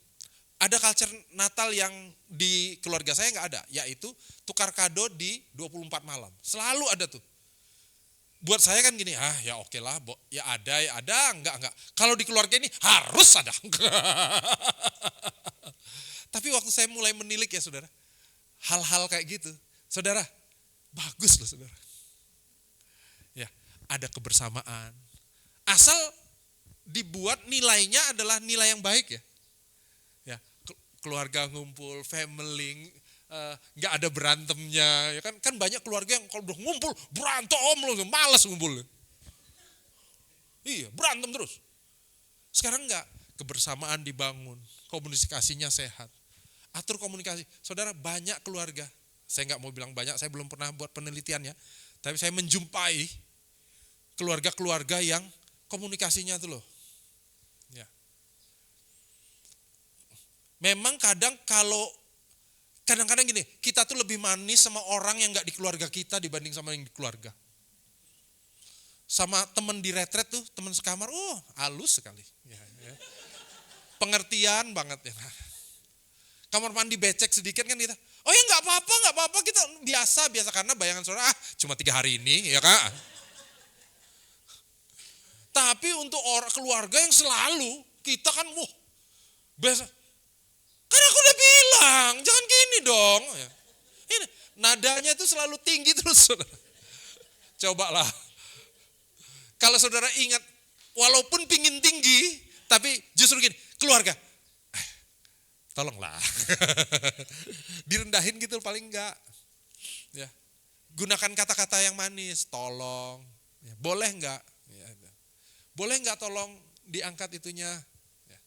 Ada culture Natal yang di keluarga saya enggak ada, yaitu tukar kado di 24 malam. Selalu ada tuh. Buat saya kan gini, ya oke lah, ya ada, enggak. Kalau di keluarga ini harus ada. Tapi waktu saya mulai menilik ya saudara, hal-hal kayak gitu, saudara, bagus loh saudara. Ya, ada kebersamaan. Asal dibuat nilainya adalah nilai yang baik ya. Ya, keluarga ngumpul, family, nggak ada berantemnya, ya kan banyak keluarga yang kalau udah ngumpul berantem loh, malas ngumpul. Iya, berantem terus. Sekarang enggak, kebersamaan dibangun, komunikasinya sehat. Atur komunikasi. Saudara, banyak keluarga, saya enggak mau bilang banyak, saya belum pernah buat penelitian ya, tapi saya menjumpai keluarga-keluarga yang komunikasinya tuh loh. Ya. Memang kadang-kadang gini, kita tuh lebih manis sama orang yang enggak di keluarga kita dibanding sama yang di keluarga. Sama teman di retret tuh, teman sekamar, halus sekali. Ya. Pengertian banget ya. Kamar mandi becek sedikit kan kita, oh ya enggak apa-apa, kita biasa karena bayangan saudara, cuma 3 hari ini, ya kan. Tapi untuk orang keluarga yang selalu, kita kan, biasa. Karena aku udah bilang, jangan gini dong. Ini, nadanya itu selalu tinggi terus, saudara. Cobalah. Kalau saudara ingat, walaupun pingin tinggi, tapi justru gini, keluarga, tolonglah. Direndahin gitu paling enggak. Ya. Gunakan kata-kata yang manis, tolong. Ya. Boleh enggak? Ya. Boleh enggak tolong diangkat itunya? Ya.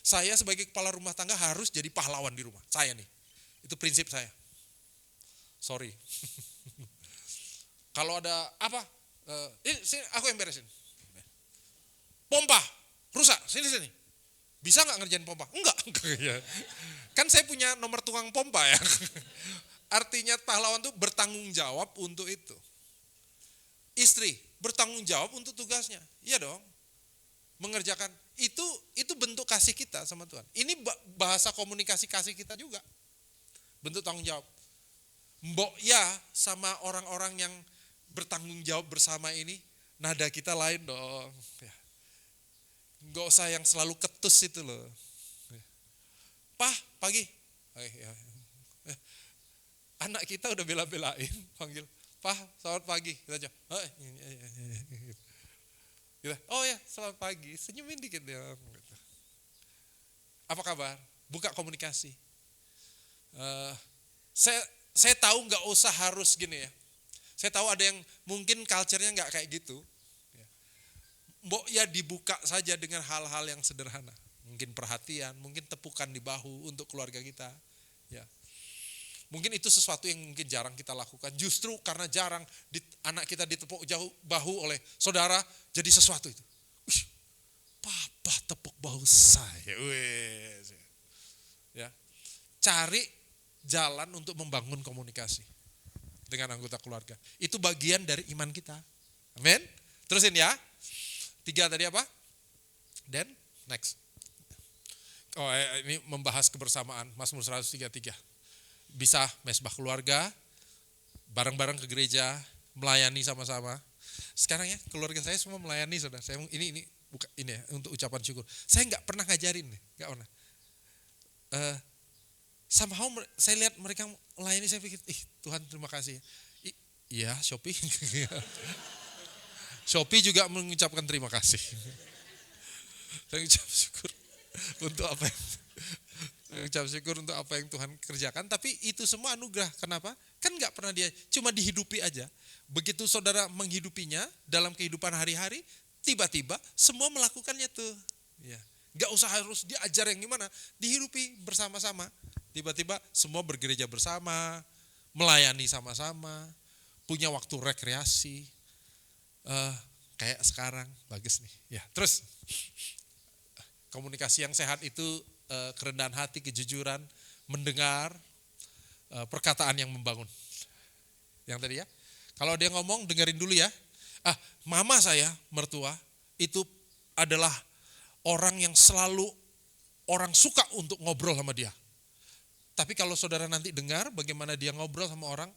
Saya sebagai kepala rumah tangga harus jadi pahlawan di rumah. Saya nih, itu prinsip saya. Sorry. Kalau ada apa? Sini, aku yang beresin. Pompa, rusak, sini. Bisa nggak ngerjain pompa? Enggak. Kan saya punya nomor tukang pompa ya. Artinya pahlawan itu bertanggung jawab untuk itu. Istri bertanggung jawab untuk tugasnya. Iya dong. Mengerjakan itu bentuk kasih kita sama Tuhan. Ini bahasa komunikasi kasih kita juga. Bentuk tanggung jawab. Mbok ya sama orang-orang yang bertanggung jawab bersama ini, nada kita lain dong. Ya. Nggak usah yang selalu ketus itu loh. Ya. Pak, pagi. Ya. Anak kita udah bela-belain, panggil, Pak, selamat pagi. Kita jawab, oh ya, selamat pagi. Senyumin dikit dong. Apa kabar? Buka komunikasi. Saya tahu nggak usah harus gini ya. Saya tahu ada yang mungkin culture-nya nggak kayak gitu. Mbok ya dibuka saja dengan hal-hal yang sederhana. Mungkin perhatian, mungkin tepukan di bahu untuk keluarga kita. Ya. Mungkin itu sesuatu yang mungkin jarang kita lakukan. Justru karena jarang anak kita ditepuk jauh bahu oleh saudara, jadi sesuatu itu. Papa tepuk bahu saya. Ya. Cari jalan untuk membangun komunikasi dengan anggota keluarga. Itu bagian dari iman kita. Amin. Terusin ya. 3 tadi apa? Then next. Oh, ini membahas kebersamaan. Mazmur 133. Bisa mesbah keluarga, bareng-bareng ke gereja, melayani sama-sama. Sekarang ya keluarga saya semua melayani, saudara. Saya ini bukan ini ya, untuk ucapan syukur. Saya nggak pernah ngajarin, nggak pernah. Somehow saya lihat mereka melayani, saya pikir, Tuhan terima kasih. Iya, Shopee. Shopee juga mengucapkan terima kasih. Saya ucap syukur untuk apa yang Tuhan kerjakan. Tapi itu semua anugerah. Kenapa? Kan nggak pernah dia cuma dihidupi aja. Begitu saudara menghidupinya dalam kehidupan hari-hari, tiba-tiba semua melakukannya tuh. Ya. Nggak usah harus diajar yang gimana, dihidupi bersama-sama. Tiba-tiba semua bergereja bersama, melayani sama-sama, punya waktu rekreasi, kayak sekarang, bagus nih. Ya, terus komunikasi yang sehat itu kerendahan hati, kejujuran, mendengar, perkataan yang membangun. Yang tadi ya, kalau dia ngomong dengerin dulu ya. Mama saya, mertua, itu adalah orang yang selalu orang suka untuk ngobrol sama dia. Tapi kalau saudara nanti dengar bagaimana dia ngobrol sama orang,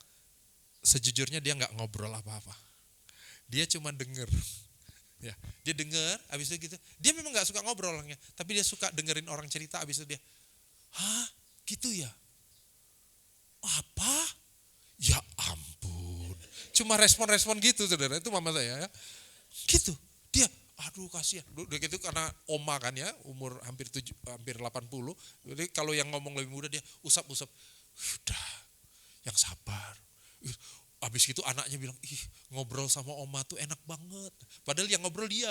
sejujurnya dia nggak ngobrol apa-apa. Dia cuma denger. Ya, dia denger, habis itu gitu. Dia memang nggak suka ngobrol orangnya, tapi dia suka dengerin orang cerita, habis itu dia, hah, gitu ya? Apa? Ya ampun. Cuma respon-respon gitu, saudara. Itu mama saya ya. Gitu. Dia, aduh kasihan. Udah gitu karena oma kan ya, umur hampir 80. Jadi kalau yang ngomong lebih muda dia usap-usap. Udah, yang sabar. Habis gitu anaknya bilang, ngobrol sama oma tuh enak banget. Padahal yang ngobrol dia.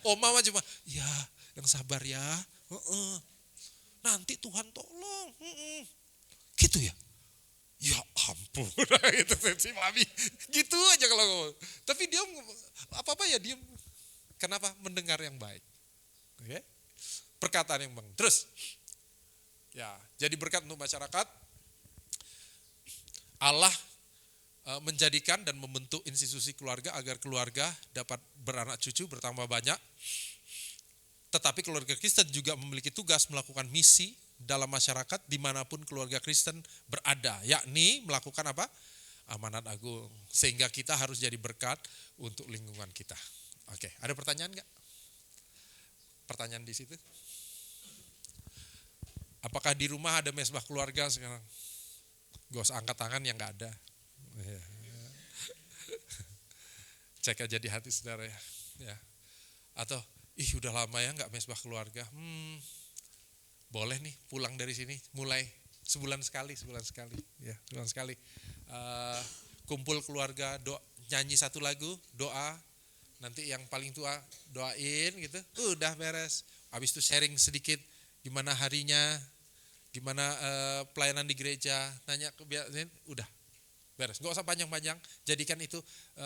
Oma mah cuma, ya yang sabar ya. Nanti Tuhan tolong. Gitu ya. Ya ampun. Gitu sih mami. Gitu aja kalau ngomong. Tapi dia apa-apa ya dia. Kenapa? Mendengar yang baik. Oke. Perkataan yang baik. Terus. Ya, jadi berkat untuk masyarakat. Allah menjadikan dan membentuk institusi keluarga agar keluarga dapat beranak cucu bertambah banyak. Tetapi keluarga Kristen juga memiliki tugas melakukan misi dalam masyarakat dimanapun keluarga Kristen berada, yakni melakukan apa? Amanat agung. Sehingga kita harus jadi berkat untuk lingkungan kita. Oke, ada pertanyaan nggak? Pertanyaan di situ? Apakah di rumah ada mesbah keluarga sekarang? Gak usah angkat tangan yang gak ada. Ya. Cek aja di hati saudara ya. Ya. Atau, udah lama ya gak mesbah keluarga. Boleh nih pulang dari sini, mulai sebulan sekali. Ya, sebulan sekali. Kumpul keluarga, nyanyi satu lagu, doa. Nanti yang paling tua doain gitu, udah beres. Habis itu sharing sedikit gimana harinya, gimana pelayanan di gereja, nanya udah beres. Nggak usah panjang-panjang, jadikan itu.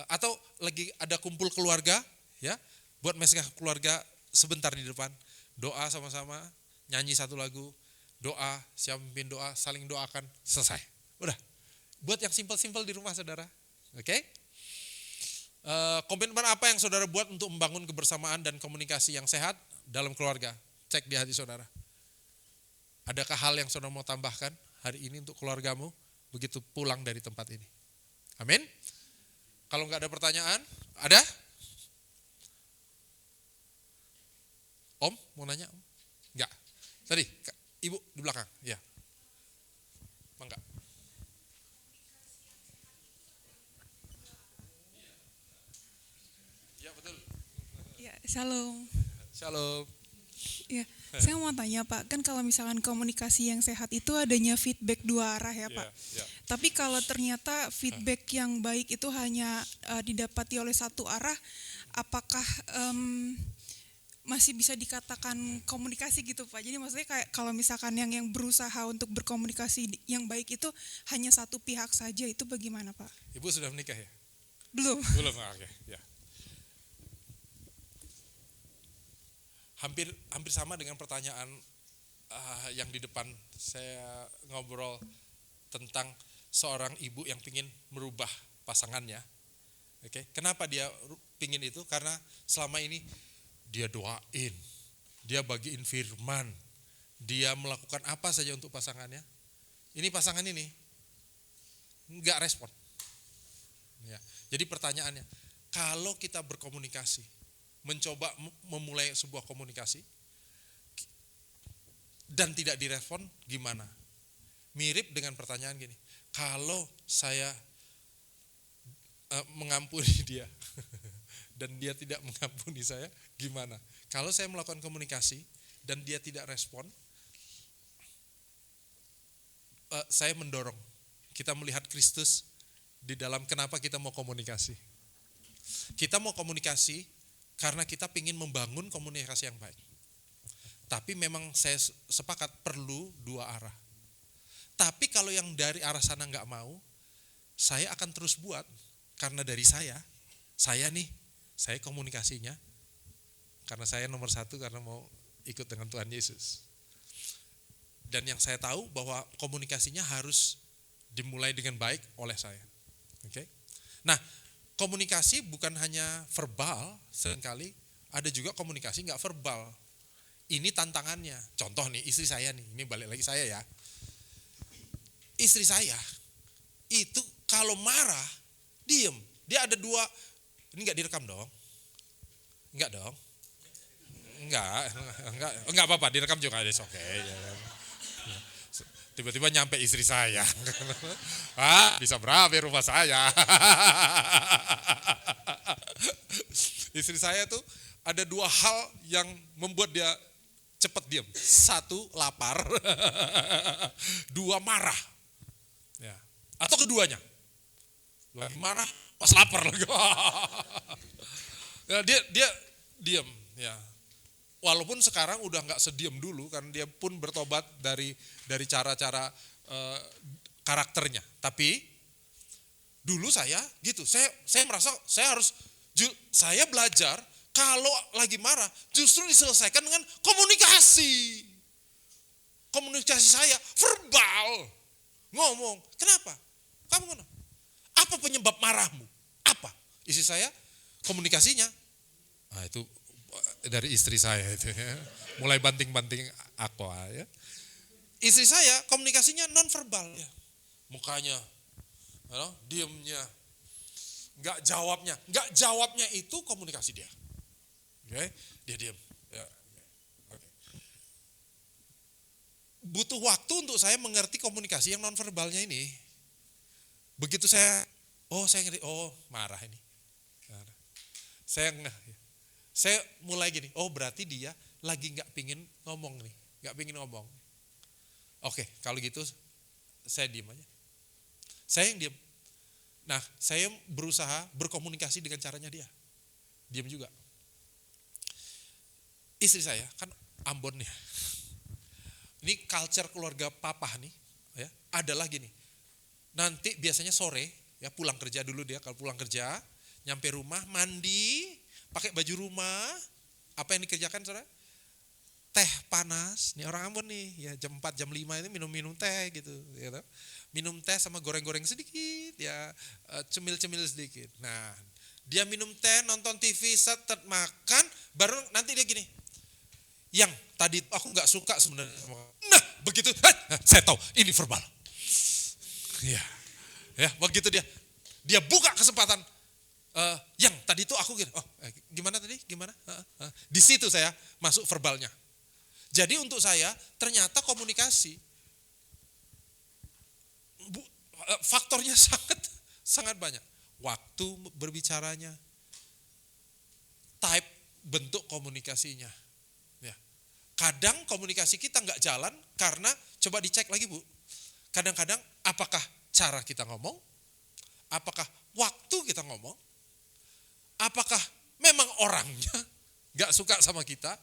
Atau lagi ada kumpul keluarga, ya, buat mesbah keluarga sebentar di depan, doa sama-sama, nyanyi satu lagu, doa, siapa mimpin doa, saling doakan, selesai. Udah, buat yang simpel-simpel di rumah saudara, oke? Komitmen apa yang saudara buat untuk membangun kebersamaan dan komunikasi yang sehat dalam keluarga? Cek di hati saudara. Adakah hal yang saudara mau tambahkan hari ini untuk keluargamu begitu pulang dari tempat ini? Amin. Kalau nggak ada pertanyaan, ada? Om, mau nanya? Enggak. Tadi, Ibu di belakang, ya. Enggak. Ya, betul. Ya, shalom. Shalom. Ya, saya mau tanya Pak, kan kalau misalkan komunikasi yang sehat itu adanya feedback dua arah ya Pak. Ya. Tapi kalau ternyata feedback yang baik itu hanya didapati oleh satu arah, apakah masih bisa dikatakan komunikasi gitu Pak? Jadi maksudnya kayak kalau misalkan yang berusaha untuk berkomunikasi yang baik itu hanya satu pihak saja, itu bagaimana Pak? Ibu sudah menikah ya? Belum. Belum, oke. Ya. Hampir sama dengan pertanyaan yang di depan. Saya ngobrol tentang seorang ibu yang ingin merubah pasangannya. Oke, kenapa dia pingin itu? Karena selama ini dia doain, dia bagiin firman, dia melakukan apa saja untuk pasangannya. Ini pasangan ini nggak respon. Ya. Jadi pertanyaannya, kalau kita berkomunikasi, mencoba memulai sebuah komunikasi dan tidak direspon, gimana? Mirip dengan pertanyaan gini, kalau saya mengampuni dia dan dia tidak mengampuni saya, gimana? Kalau saya melakukan komunikasi dan dia tidak respon, saya mendorong kita melihat Kristus di dalam kenapa kita mau komunikasi. Kita mau komunikasi karena kita ingin membangun komunikasi yang baik. Tapi memang saya sepakat perlu dua arah. Tapi kalau yang dari arah sana nggak mau, saya akan terus buat. Karena dari saya komunikasinya, karena saya nomor satu karena mau ikut dengan Tuhan Yesus. Dan yang saya tahu bahwa komunikasinya harus dimulai dengan baik oleh saya. Oke? Nah, komunikasi bukan hanya verbal, seringkali ada juga komunikasi nggak verbal. Ini tantangannya. Contoh nih, istri saya nih, ini balik lagi saya ya. Istri saya itu kalau marah, diem. Dia ada dua, ini nggak direkam dong? Enggak dong? Enggak apa-apa, direkam juga, oke. Tiba-tiba nyampe istri saya. Bisa berabe rumah saya. Istri saya tuh ada dua hal yang membuat dia cepat diam. Satu, lapar. Dua, marah. Ya. Atau keduanya. Lagi marah, pas lapar lagi. Ya, dia diam. Ya. Walaupun sekarang udah nggak sediam dulu, karena dia pun bertobat dari cara-cara karakternya. Tapi dulu saya gitu, saya merasa saya belajar kalau lagi marah justru diselesaikan dengan komunikasi. Komunikasi saya verbal, ngomong. Kenapa? Kamu kenapa? Apa penyebab marahmu? Apa? Istri saya komunikasinya. Itu dari istri saya itu ya. Mulai banting-banting aku ya. Istri saya komunikasinya non verbal ya. Mukanya, diemnya, nggak jawabnya itu komunikasi dia. Oke, dia diam. Ya. Okay. Butuh waktu untuk saya mengerti komunikasi yang non verbalnya ini. Begitu saya ngerti, marah ini. Marah. Saya mulai gini, berarti dia lagi nggak pingin ngomong nih, nggak pingin ngomong. Oke, kalau gitu saya diem aja. Saya yang diem. Nah, saya berusaha berkomunikasi dengan caranya dia. Diem juga. Istri saya kan Ambon ya. Ini culture keluarga papa nih, ya. Adalah gini. Nanti biasanya sore, ya pulang kerja dulu dia, kalau pulang kerja, nyampe rumah, mandi, pakai baju rumah, apa yang dikerjakan saudara? Teh panas, nih orang Ambon nih, ya jam 4, jam 5 ini minum teh gitu. Minum teh sama goreng-goreng sedikit, ya cemil-cemil sedikit. Nah, dia minum teh, nonton TV, setet makan, baru nanti dia gini, yang tadi aku nggak suka sebenarnya. Nah, begitu, saya tahu ini verbal. Ya, begitu dia buka kesempatan. Yang tadi itu aku gini, gimana tadi? Gimana? Di situ saya masuk verbalnya. Jadi untuk saya ternyata komunikasi faktornya sangat banyak. Waktu berbicaranya, type bentuk komunikasinya. Ya. Kadang komunikasi kita nggak jalan karena coba dicek lagi Bu. Kadang-kadang apakah cara kita ngomong, apakah waktu kita ngomong, apakah memang orangnya nggak suka sama kita.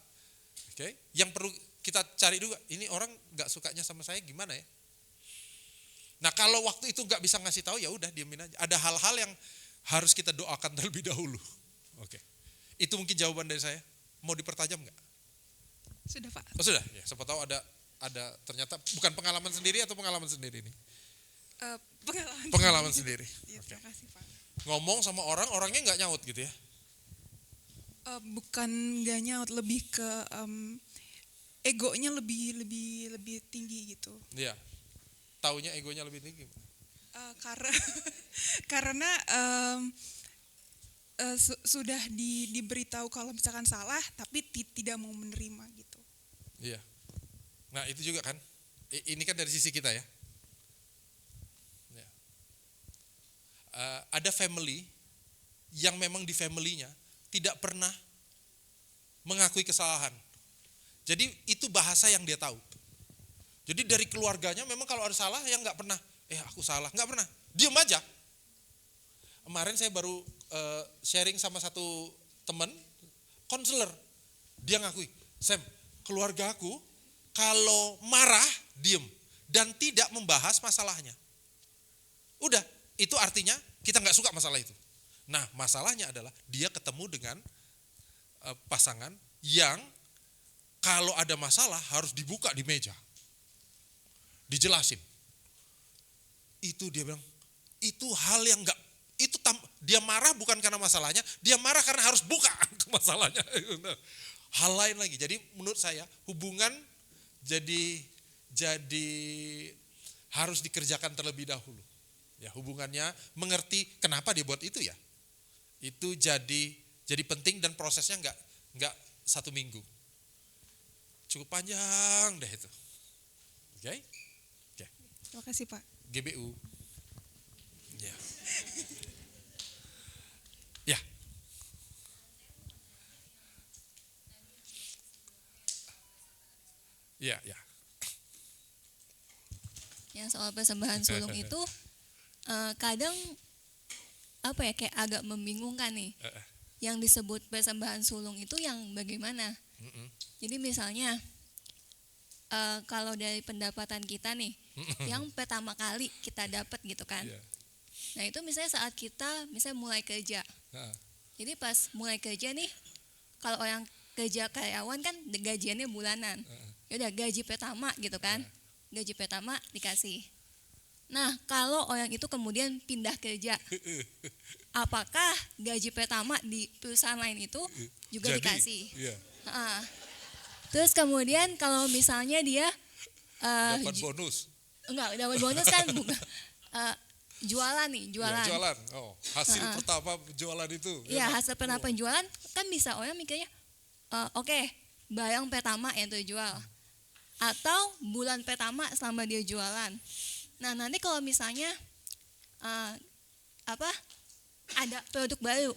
Oke, yang perlu kita cari juga, ini orang nggak sukanya sama saya gimana ya? Nah kalau waktu itu nggak bisa ngasih tahu ya udah diemin aja. Ada hal-hal yang harus kita doakan terlebih dahulu. Oke, itu mungkin jawaban dari saya. Mau dipertajam nggak? Sudah Pak. Oh sudah, ya, siapa tahu ada ternyata bukan pengalaman sendiri atau pengalaman sendiri nih? Pengalaman sendiri. Ya, terima kasih Pak. Ngomong sama orangnya nggak nyaut gitu ya? Bukan nggak nyaut, lebih ke egonya lebih tinggi gitu. Iya. Taunya egonya lebih tinggi. Karena sudah diberitahu kalau misalkan salah, tapi tidak mau menerima gitu. Iya. Nah itu juga kan, ini kan dari sisi kita ya. Ada family yang memang di family-nya tidak pernah mengakui kesalahan. Jadi itu bahasa yang dia tahu. Jadi dari keluarganya memang kalau ada salah yang nggak pernah, aku salah, nggak pernah, diem aja. Kemarin saya baru sharing sama satu teman, konselor, dia ngakui, Sam, keluarga aku kalau marah diem dan tidak membahas masalahnya. Udah, itu artinya kita nggak suka masalah itu. Nah masalahnya adalah dia ketemu dengan pasangan yang kalau ada masalah harus dibuka di meja. Dijelasin. Itu dia bilang, itu hal yang enggak, dia marah bukan karena masalahnya, dia marah karena harus buka masalahnya. Hal lain lagi. Jadi menurut saya hubungan jadi harus dikerjakan terlebih dahulu. Ya, hubungannya mengerti kenapa dia buat itu ya. Itu jadi penting dan prosesnya enggak 1 minggu. Cukup panjang deh itu. Oke? Terima kasih Pak. GBU. Ya. Ya. Ya, ya. Yang soal persembahan sulung itu kadang kayak agak membingungkan nih. Yang disebut persembahan sulung itu yang bagaimana? Jadi misalnya kalau dari pendapatan kita nih, yang pertama kali kita dapat gitu kan. Yeah. Nah itu misalnya saat kita mulai kerja. Jadi pas mulai kerja nih, kalau orang kerja karyawan kan gajiannya bulanan. Yaudah gaji pertama gitu kan. Gaji pertama dikasih. Nah kalau orang itu kemudian pindah kerja, apakah gaji pertama di perusahaan lain itu juga dikasih? Yeah. Terus kemudian kalau misalnya dia dapat bonus. Enggak, dapat bonus kan bukan jualan nih, jualan. Ya, jualan. Oh, hasil pertama jualan itu. Iya, hasil pertama penjualan kan bisa orang mikirnya oke, barang pertama yang terjual. Atau bulan pertama selama dia jualan. Nah, nanti kalau misalnya eh, apa ada produk baru.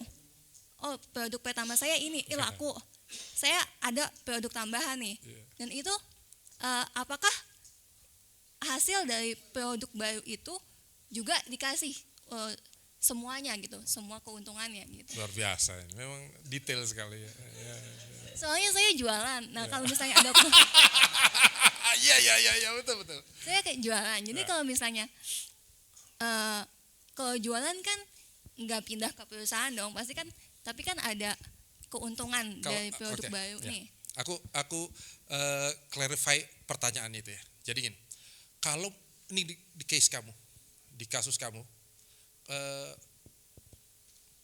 Oh, produk pertama saya ini laku. Saya ada produk tambahan nih. Dan itu apakah hasil dari produk baru itu juga dikasih semuanya gitu, semua keuntungannya gitu. Luar biasa, memang detail sekali ya. Soalnya saya jualan. Nah, kalau misalnya ada Iya, betul. saya kayak jualan. Jadi kalau misalnya kalau jualan kan nggak pindah ke perusahaan dong, pasti kan, tapi kan ada keuntungan dari produk baru nih. Aku clarify pertanyaan itu ya. Jadi gini, kalau ini di case kamu, di kasus kamu,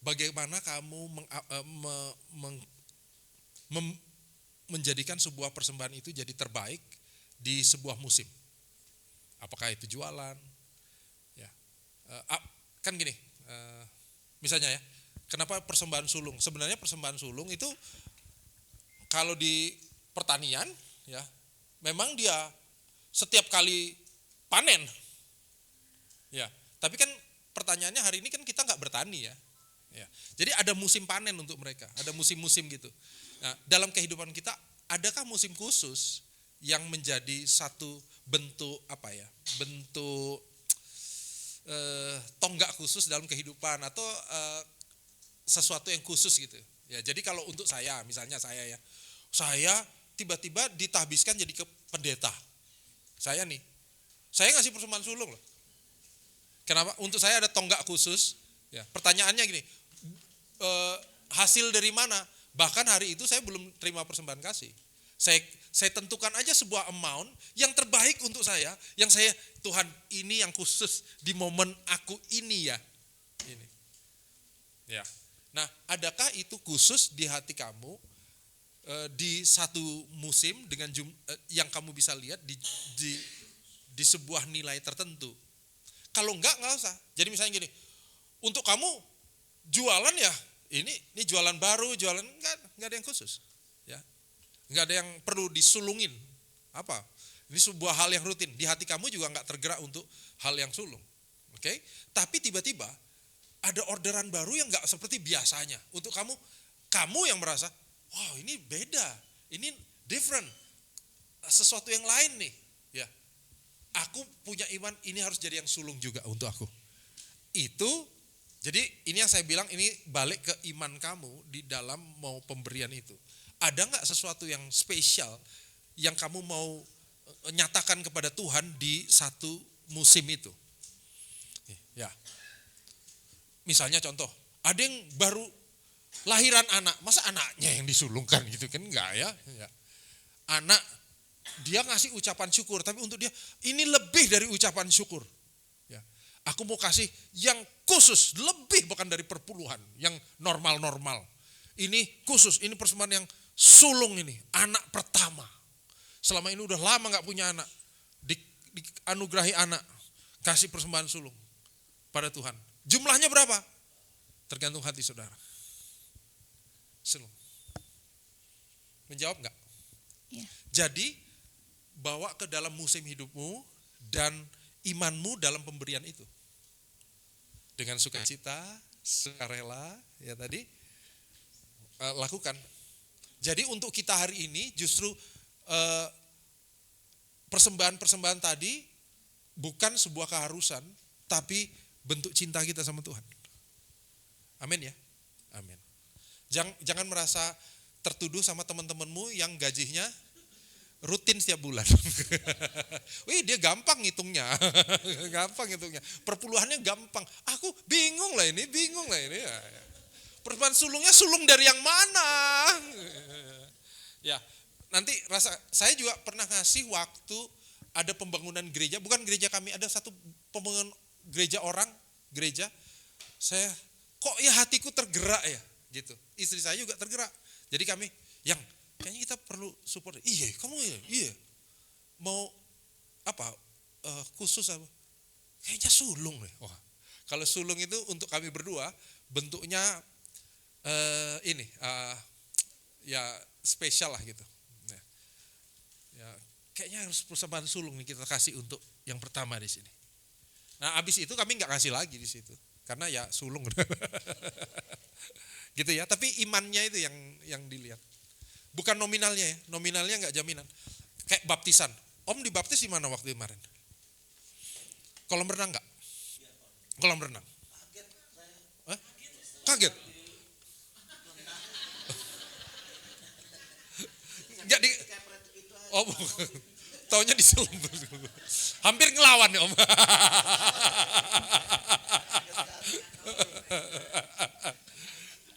bagaimana kamu menjadikan sebuah persembahan itu jadi terbaik di sebuah musim? Apakah itu jualan? Ya, kan gini, misalnya ya, kenapa persembahan sulung? Sebenarnya persembahan sulung itu kalau di pertanian, ya, memang dia setiap kali panen, ya. Tapi kan pertanyaannya hari ini kan kita nggak bertani ya. Jadi ada musim panen untuk mereka, ada musim-musim gitu. Nah, dalam kehidupan kita adakah musim khusus yang menjadi satu bentuk apa ya? Bentuk tonggak khusus dalam kehidupan atau sesuatu yang khusus gitu. Ya, jadi kalau untuk saya, misalnya saya tiba-tiba ditahbiskan jadi ke pendeta. Saya ngasih persembahan sulung loh. Kenapa? Untuk saya ada tonggak khusus. Ya, pertanyaannya gini, hasil dari mana? Bahkan hari itu saya belum terima persembahan kasih. Saya tentukan aja sebuah amount yang terbaik untuk saya, yang saya, Tuhan ini yang khusus di momen aku ini ya. Ini. Ya. Nah, adakah itu khusus di hati kamu di satu musim dengan yang kamu bisa lihat di sebuah nilai tertentu? Kalau enggak usah. Jadi misalnya gini, untuk kamu jualan ya, ini jualan baru, jualan enggak ada yang khusus. Ya. Enggak ada yang perlu disulungin. Apa? Ini sebuah hal yang rutin. Di hati kamu juga enggak tergerak untuk hal yang sulung. Oke? Tapi tiba-tiba ada orderan baru yang enggak seperti biasanya. Untuk kamu yang merasa, wow, ini beda. Ini different. Sesuatu yang lain nih, ya. Aku punya iman ini harus jadi yang sulung juga untuk aku. Itu, jadi ini yang saya bilang, ini balik ke iman kamu di dalam mau pemberian itu. Ada nggak sesuatu yang spesial yang kamu mau nyatakan kepada Tuhan di satu musim itu? Ya, misalnya contoh, ada yang baru lahiran anak, masa anaknya yang disulungkan gitu kan? Enggak ya. Anak, dia ngasih ucapan syukur, tapi untuk dia ini lebih dari ucapan syukur. Ya, aku mau kasih yang khusus, lebih bahkan dari perpuluhan, yang normal-normal. Ini khusus, ini persembahan yang sulung ini, anak pertama. Selama ini udah lama nggak punya anak, dianugerahi anak, kasih persembahan sulung pada Tuhan. Jumlahnya berapa? Tergantung hati saudara. Sulung. Menjawab nggak? Ya. Jadi bawa ke dalam musim hidupmu dan imanmu dalam pemberian itu. Dengan sukacita, sukarela, ya tadi, lakukan. Jadi untuk kita hari ini justru persembahan-persembahan tadi bukan sebuah keharusan, tapi bentuk cinta kita sama Tuhan. Amin ya? Amin. Jangan merasa tertuduh sama teman-temanmu yang gajinya rutin setiap bulan. Wih, dia gampang ngitungnya. Perpuluhannya gampang. Aku bingung lah ini. Persembahan sulungnya sulung dari yang mana? Ya, nanti saya juga pernah ngasih waktu ada pembangunan gereja, bukan gereja kami, ada satu pembangunan gereja. Saya kok ya hatiku tergerak ya, gitu. Istri saya juga tergerak. Jadi kami kayaknya kita perlu support. Iya, kamu iya. Mau apa? Khusus apa? Kayaknya sulung deh. Wah, kalau sulung itu untuk kami berdua bentuknya ya spesial lah gitu. Ya, kayaknya harus persembahan sulung nih kita kasih untuk yang pertama di sini. Nah, abis itu kami nggak kasih lagi di situ, karena ya sulung. Gitu ya. Tapi imannya itu yang dilihat, bukan nominalnya ya. Nominalnya nggak jaminan. Kayak baptisan. Om dibaptis di mana waktu kemarin? Kolam renang nggak? Kolam renang. Hah? Kaget. Nggak di. Oh, taunya diselam. Hampir ngelawan ya Om.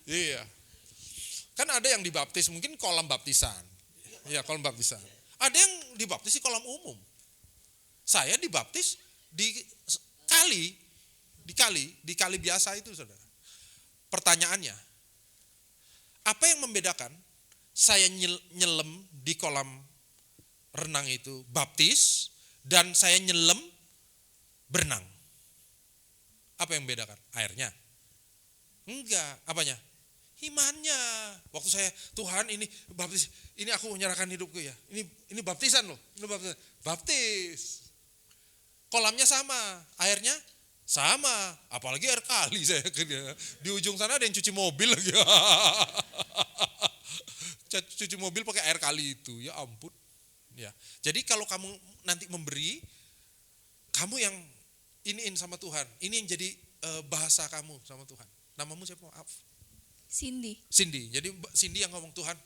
Iya. Kan ada yang dibaptis mungkin kolam baptisan. Iya, kolam baptisan. Ada yang dibaptis di kolam umum. Saya dibaptis di kali biasa itu, Saudara. Pertanyaannya, apa yang membedakan saya nyelam di kolam renang itu baptis dan saya nyelam berenang? Apa yang membedakan? Airnya? Enggak, apanya? Imannya. Waktu saya, Tuhan ini baptis, ini aku menyerahkan hidupku ya. Ini baptisan loh, ini baptisan. Baptis. Kolamnya sama, airnya sama, apalagi air kali saya di ujung sana ada yang cuci mobil lagi. Cuci mobil pakai air kali itu, ya ampun. Ya. Jadi kalau kamu nanti memberi, kamu yang iniin sama Tuhan. Ini yang jadi bahasa kamu sama Tuhan. Namamu siapa? Maaf. Cindy. Jadi Cindy yang ngomong, Tuhan,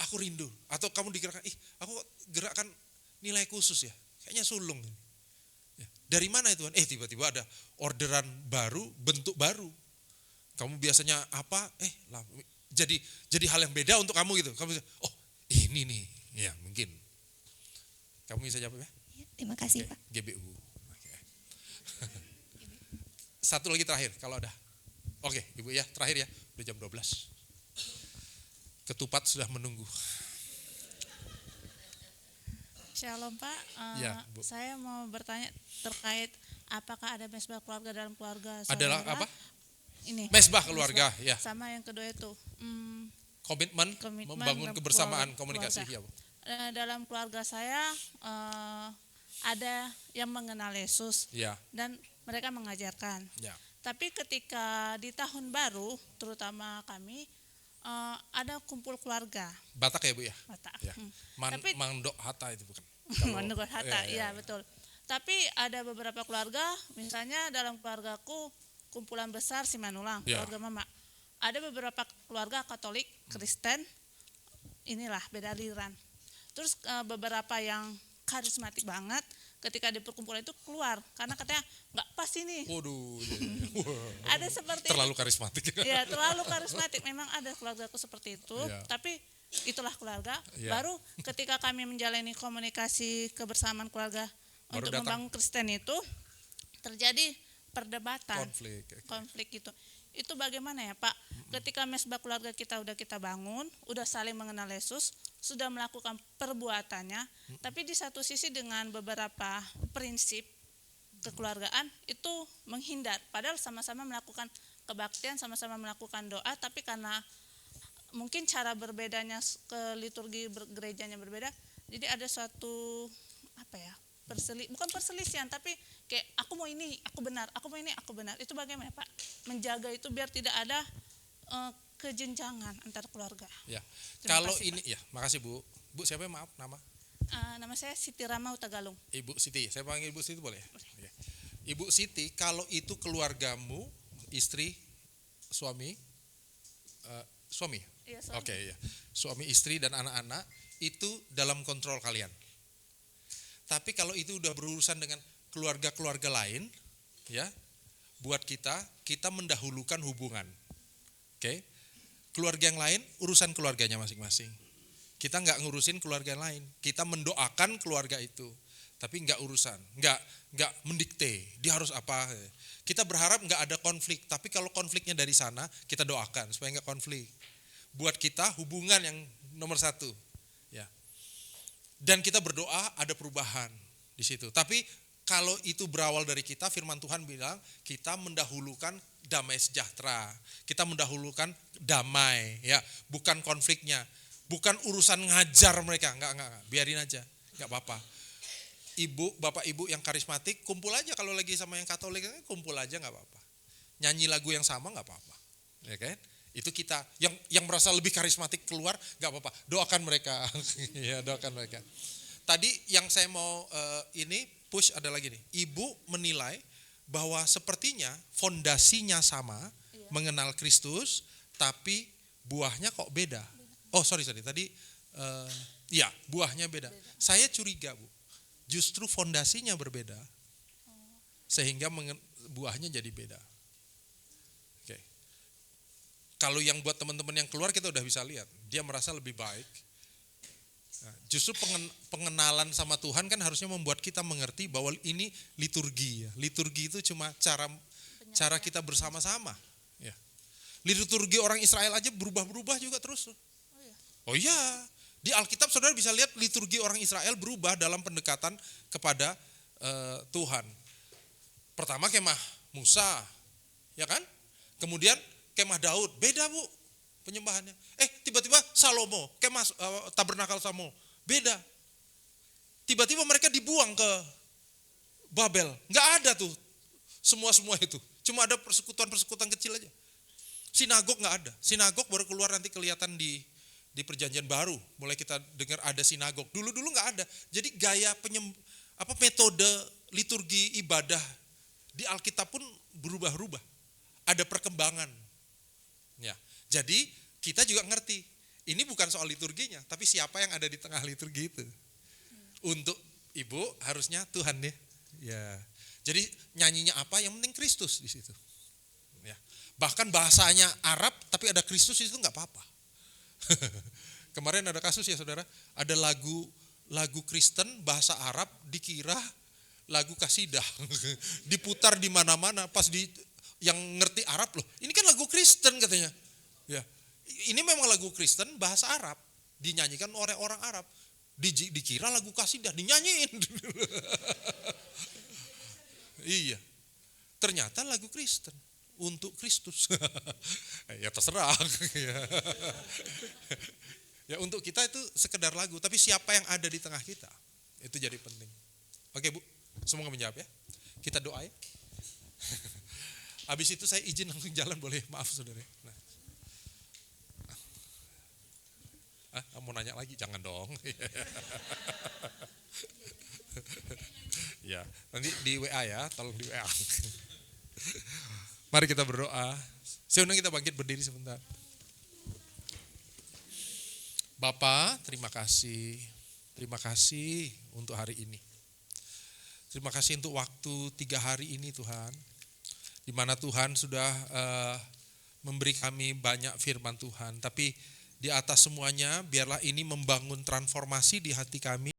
aku rindu. Atau kamu digerakkan, aku gerakkan nilai khusus ya. Kayaknya sulung. Ya. Dari mana itu Tuhan? Tiba-tiba ada orderan baru, bentuk baru. Kamu biasanya apa? Jadi hal yang beda untuk kamu gitu. Kamu bisa, oh ini nih, ya mungkin. Kamu bisa jawab ya? Terima kasih Pak. GBU. Oke. Satu lagi terakhir kalau ada. Oke, Ibu ya, terakhir ya. Udah jam 12. Ketupat sudah menunggu. Shalom Pak, Ya, Bu. saya mau bertanya terkait apakah ada mesbah keluarga dalam keluarga Adalah saudara? apa? Ini. Mesbah keluarga, ya. Sama yang kedua itu Komitmen membangun dalam kebersamaan keluarga. komunikasi ya, Bu. Dalam keluarga saya ada yang mengenal Yesus Ya, dan mereka mengajarkan. ya. Tapi ketika di tahun baru, terutama kami ada kumpul keluarga. Batak ya, Bu ya? Batak. Ya. Tapi- Mandok Hatta itu bukan? Menurut Hatta, ya, iya betul. Tapi ada beberapa keluarga, misalnya dalam keluargaku kumpulan besar Simanulang, Ya. keluarga mama. Ada beberapa keluarga Katolik, Kristen, inilah beda aliran. Terus beberapa yang karismatik banget, ketika di perkumpulan itu keluar karena katanya nggak pas ini. Waduh, wah. Ada seperti Terlalu karismatik. ya terlalu karismatik. Memang ada keluargaku seperti itu, Ya. tapi itulah keluarga. Ya. Baru ketika kami menjalani komunikasi kebersamaan keluarga Baru untuk datang. membangun Kristen itu terjadi perdebatan, Konflik. itu bagaimana ya Pak? Ketika mesbah keluarga kita udah kita bangun, udah saling mengenal Yesus, sudah melakukan perbuatannya, tapi di satu sisi dengan beberapa prinsip kekeluargaan itu menghindar, padahal sama-sama melakukan kebaktian, sama-sama melakukan doa, tapi karena mungkin cara berbedanya ke liturgi gerejanya berbeda, jadi ada suatu bukan perselisihan, tapi kayak aku mau ini, aku benar, aku mau ini, aku benar. Itu bagaimana Pak? Menjaga itu biar tidak ada kejenjangan antar keluarga. Ya. Terima Kalau kasih, ini ya, makasih Bu. Bu siapa maaf nama? Nama saya Siti Rama Utagalung. Ibu Siti. Saya panggil Ibu Siti boleh? Oke. Ibu Siti, kalau itu keluargamu, istri, suami, suami? Iya, suami. Oke, ya. Suami, istri dan anak-anak itu dalam kontrol kalian. Tapi kalau itu udah berurusan dengan keluarga-keluarga lain, ya, buat kita mendahulukan hubungan. Oke. Keluarga yang lain urusan keluarganya masing-masing. Kita nggak ngurusin keluarga yang lain. Kita mendoakan keluarga itu, tapi nggak urusan, nggak mendikte dia harus apa. Kita berharap nggak ada konflik, tapi kalau konfliknya dari sana kita doakan supaya nggak konflik. Buat kita hubungan yang nomor satu, ya. Dan kita berdoa ada perubahan di situ. Tapi kalau itu berawal dari kita, firman Tuhan bilang kita mendahulukan damai sejahtera. Kita mendahulukan damai, ya, bukan konfliknya. Bukan urusan ngajar mereka, enggak, biarin aja, enggak apa-apa. ibu, bapak ibu yang karismatik, kumpul aja kalau lagi sama yang Katolik, kumpul aja nggak apa-apa. Nyanyi lagu yang sama nggak apa-apa, ya kan? Itu kita yang merasa lebih karismatik keluar nggak apa-apa, doakan mereka, ya doakan mereka. Tadi yang saya mau ini push ada lagi nih, ibu menilai bahwa sepertinya fondasinya sama, mengenal Kristus, tapi buahnya kok beda. Oh sorry tadi, ya buahnya beda. Saya curiga Bu, justru fondasinya berbeda, sehingga buahnya jadi beda. Oke. Kalau yang buat teman-teman yang keluar kita udah bisa lihat, dia merasa lebih baik. Nah, justru pengenalan sama Tuhan kan harusnya membuat kita mengerti bahwa ini liturgi. Ya. Liturgi itu cuma cara kita bersama-sama. Ya. Liturgi orang Israel aja berubah-berubah juga terus. Oh iya, di Alkitab saudara bisa lihat liturgi orang Israel berubah dalam pendekatan kepada Tuhan. Pertama kemah Musa, ya kan? Kemudian kemah Daud, beda Bu penyembahannya. Tiba-tiba Salomo, kemah tabernakal Salomo, beda. Tiba-tiba mereka dibuang ke Babel, nggak ada tuh semua itu. Cuma ada persekutuan kecil aja. Sinagog nggak ada. Sinagog baru keluar nanti kelihatan di Perjanjian Baru. Mulai kita dengar ada sinagog. Dulu nggak ada. Jadi gaya metode liturgi ibadah di Alkitab pun berubah-ubah. Ada perkembangan. Ya. Jadi kita juga ngerti. Ini bukan soal liturginya, tapi siapa yang ada di tengah liturgi itu. Untuk ibu harusnya Tuhan ya. Ya. Jadi nyanyinya apa? Yang penting Kristus di situ. Ya. Bahkan bahasanya Arab, tapi ada Kristus itu nggak apa-apa. Kemarin ada kasus ya saudara, ada lagu Kristen bahasa Arab dikira lagu kasidah, diputar di mana-mana. Pas yang ngerti Arab loh, ini kan lagu Kristen katanya. Ya, ini memang lagu Kristen bahasa Arab, dinyanyikan oleh orang Arab. Dikira lagu kasidah, dinyanyiin. Iya, ternyata lagu Kristen untuk Kristus. Ya terserah. Ya untuk kita itu sekedar lagu, tapi siapa yang ada di tengah kita, itu jadi penting. Oke Bu, semoga menjawab ya. Kita doa ya. Habis itu saya izin langsung jalan boleh, maaf saudara. Mau nanya lagi? Jangan dong. Ya, nanti di WA ya, tolong di WA. Mari kita berdoa. Saya undang kita bangkit berdiri sebentar. Bapa, terima kasih. Terima kasih untuk hari ini. Terima kasih untuk waktu 3 hari ini Tuhan. Di mana Tuhan sudah memberi kami banyak firman Tuhan. Tapi di atas semuanya biarlah ini membangun transformasi di hati kami.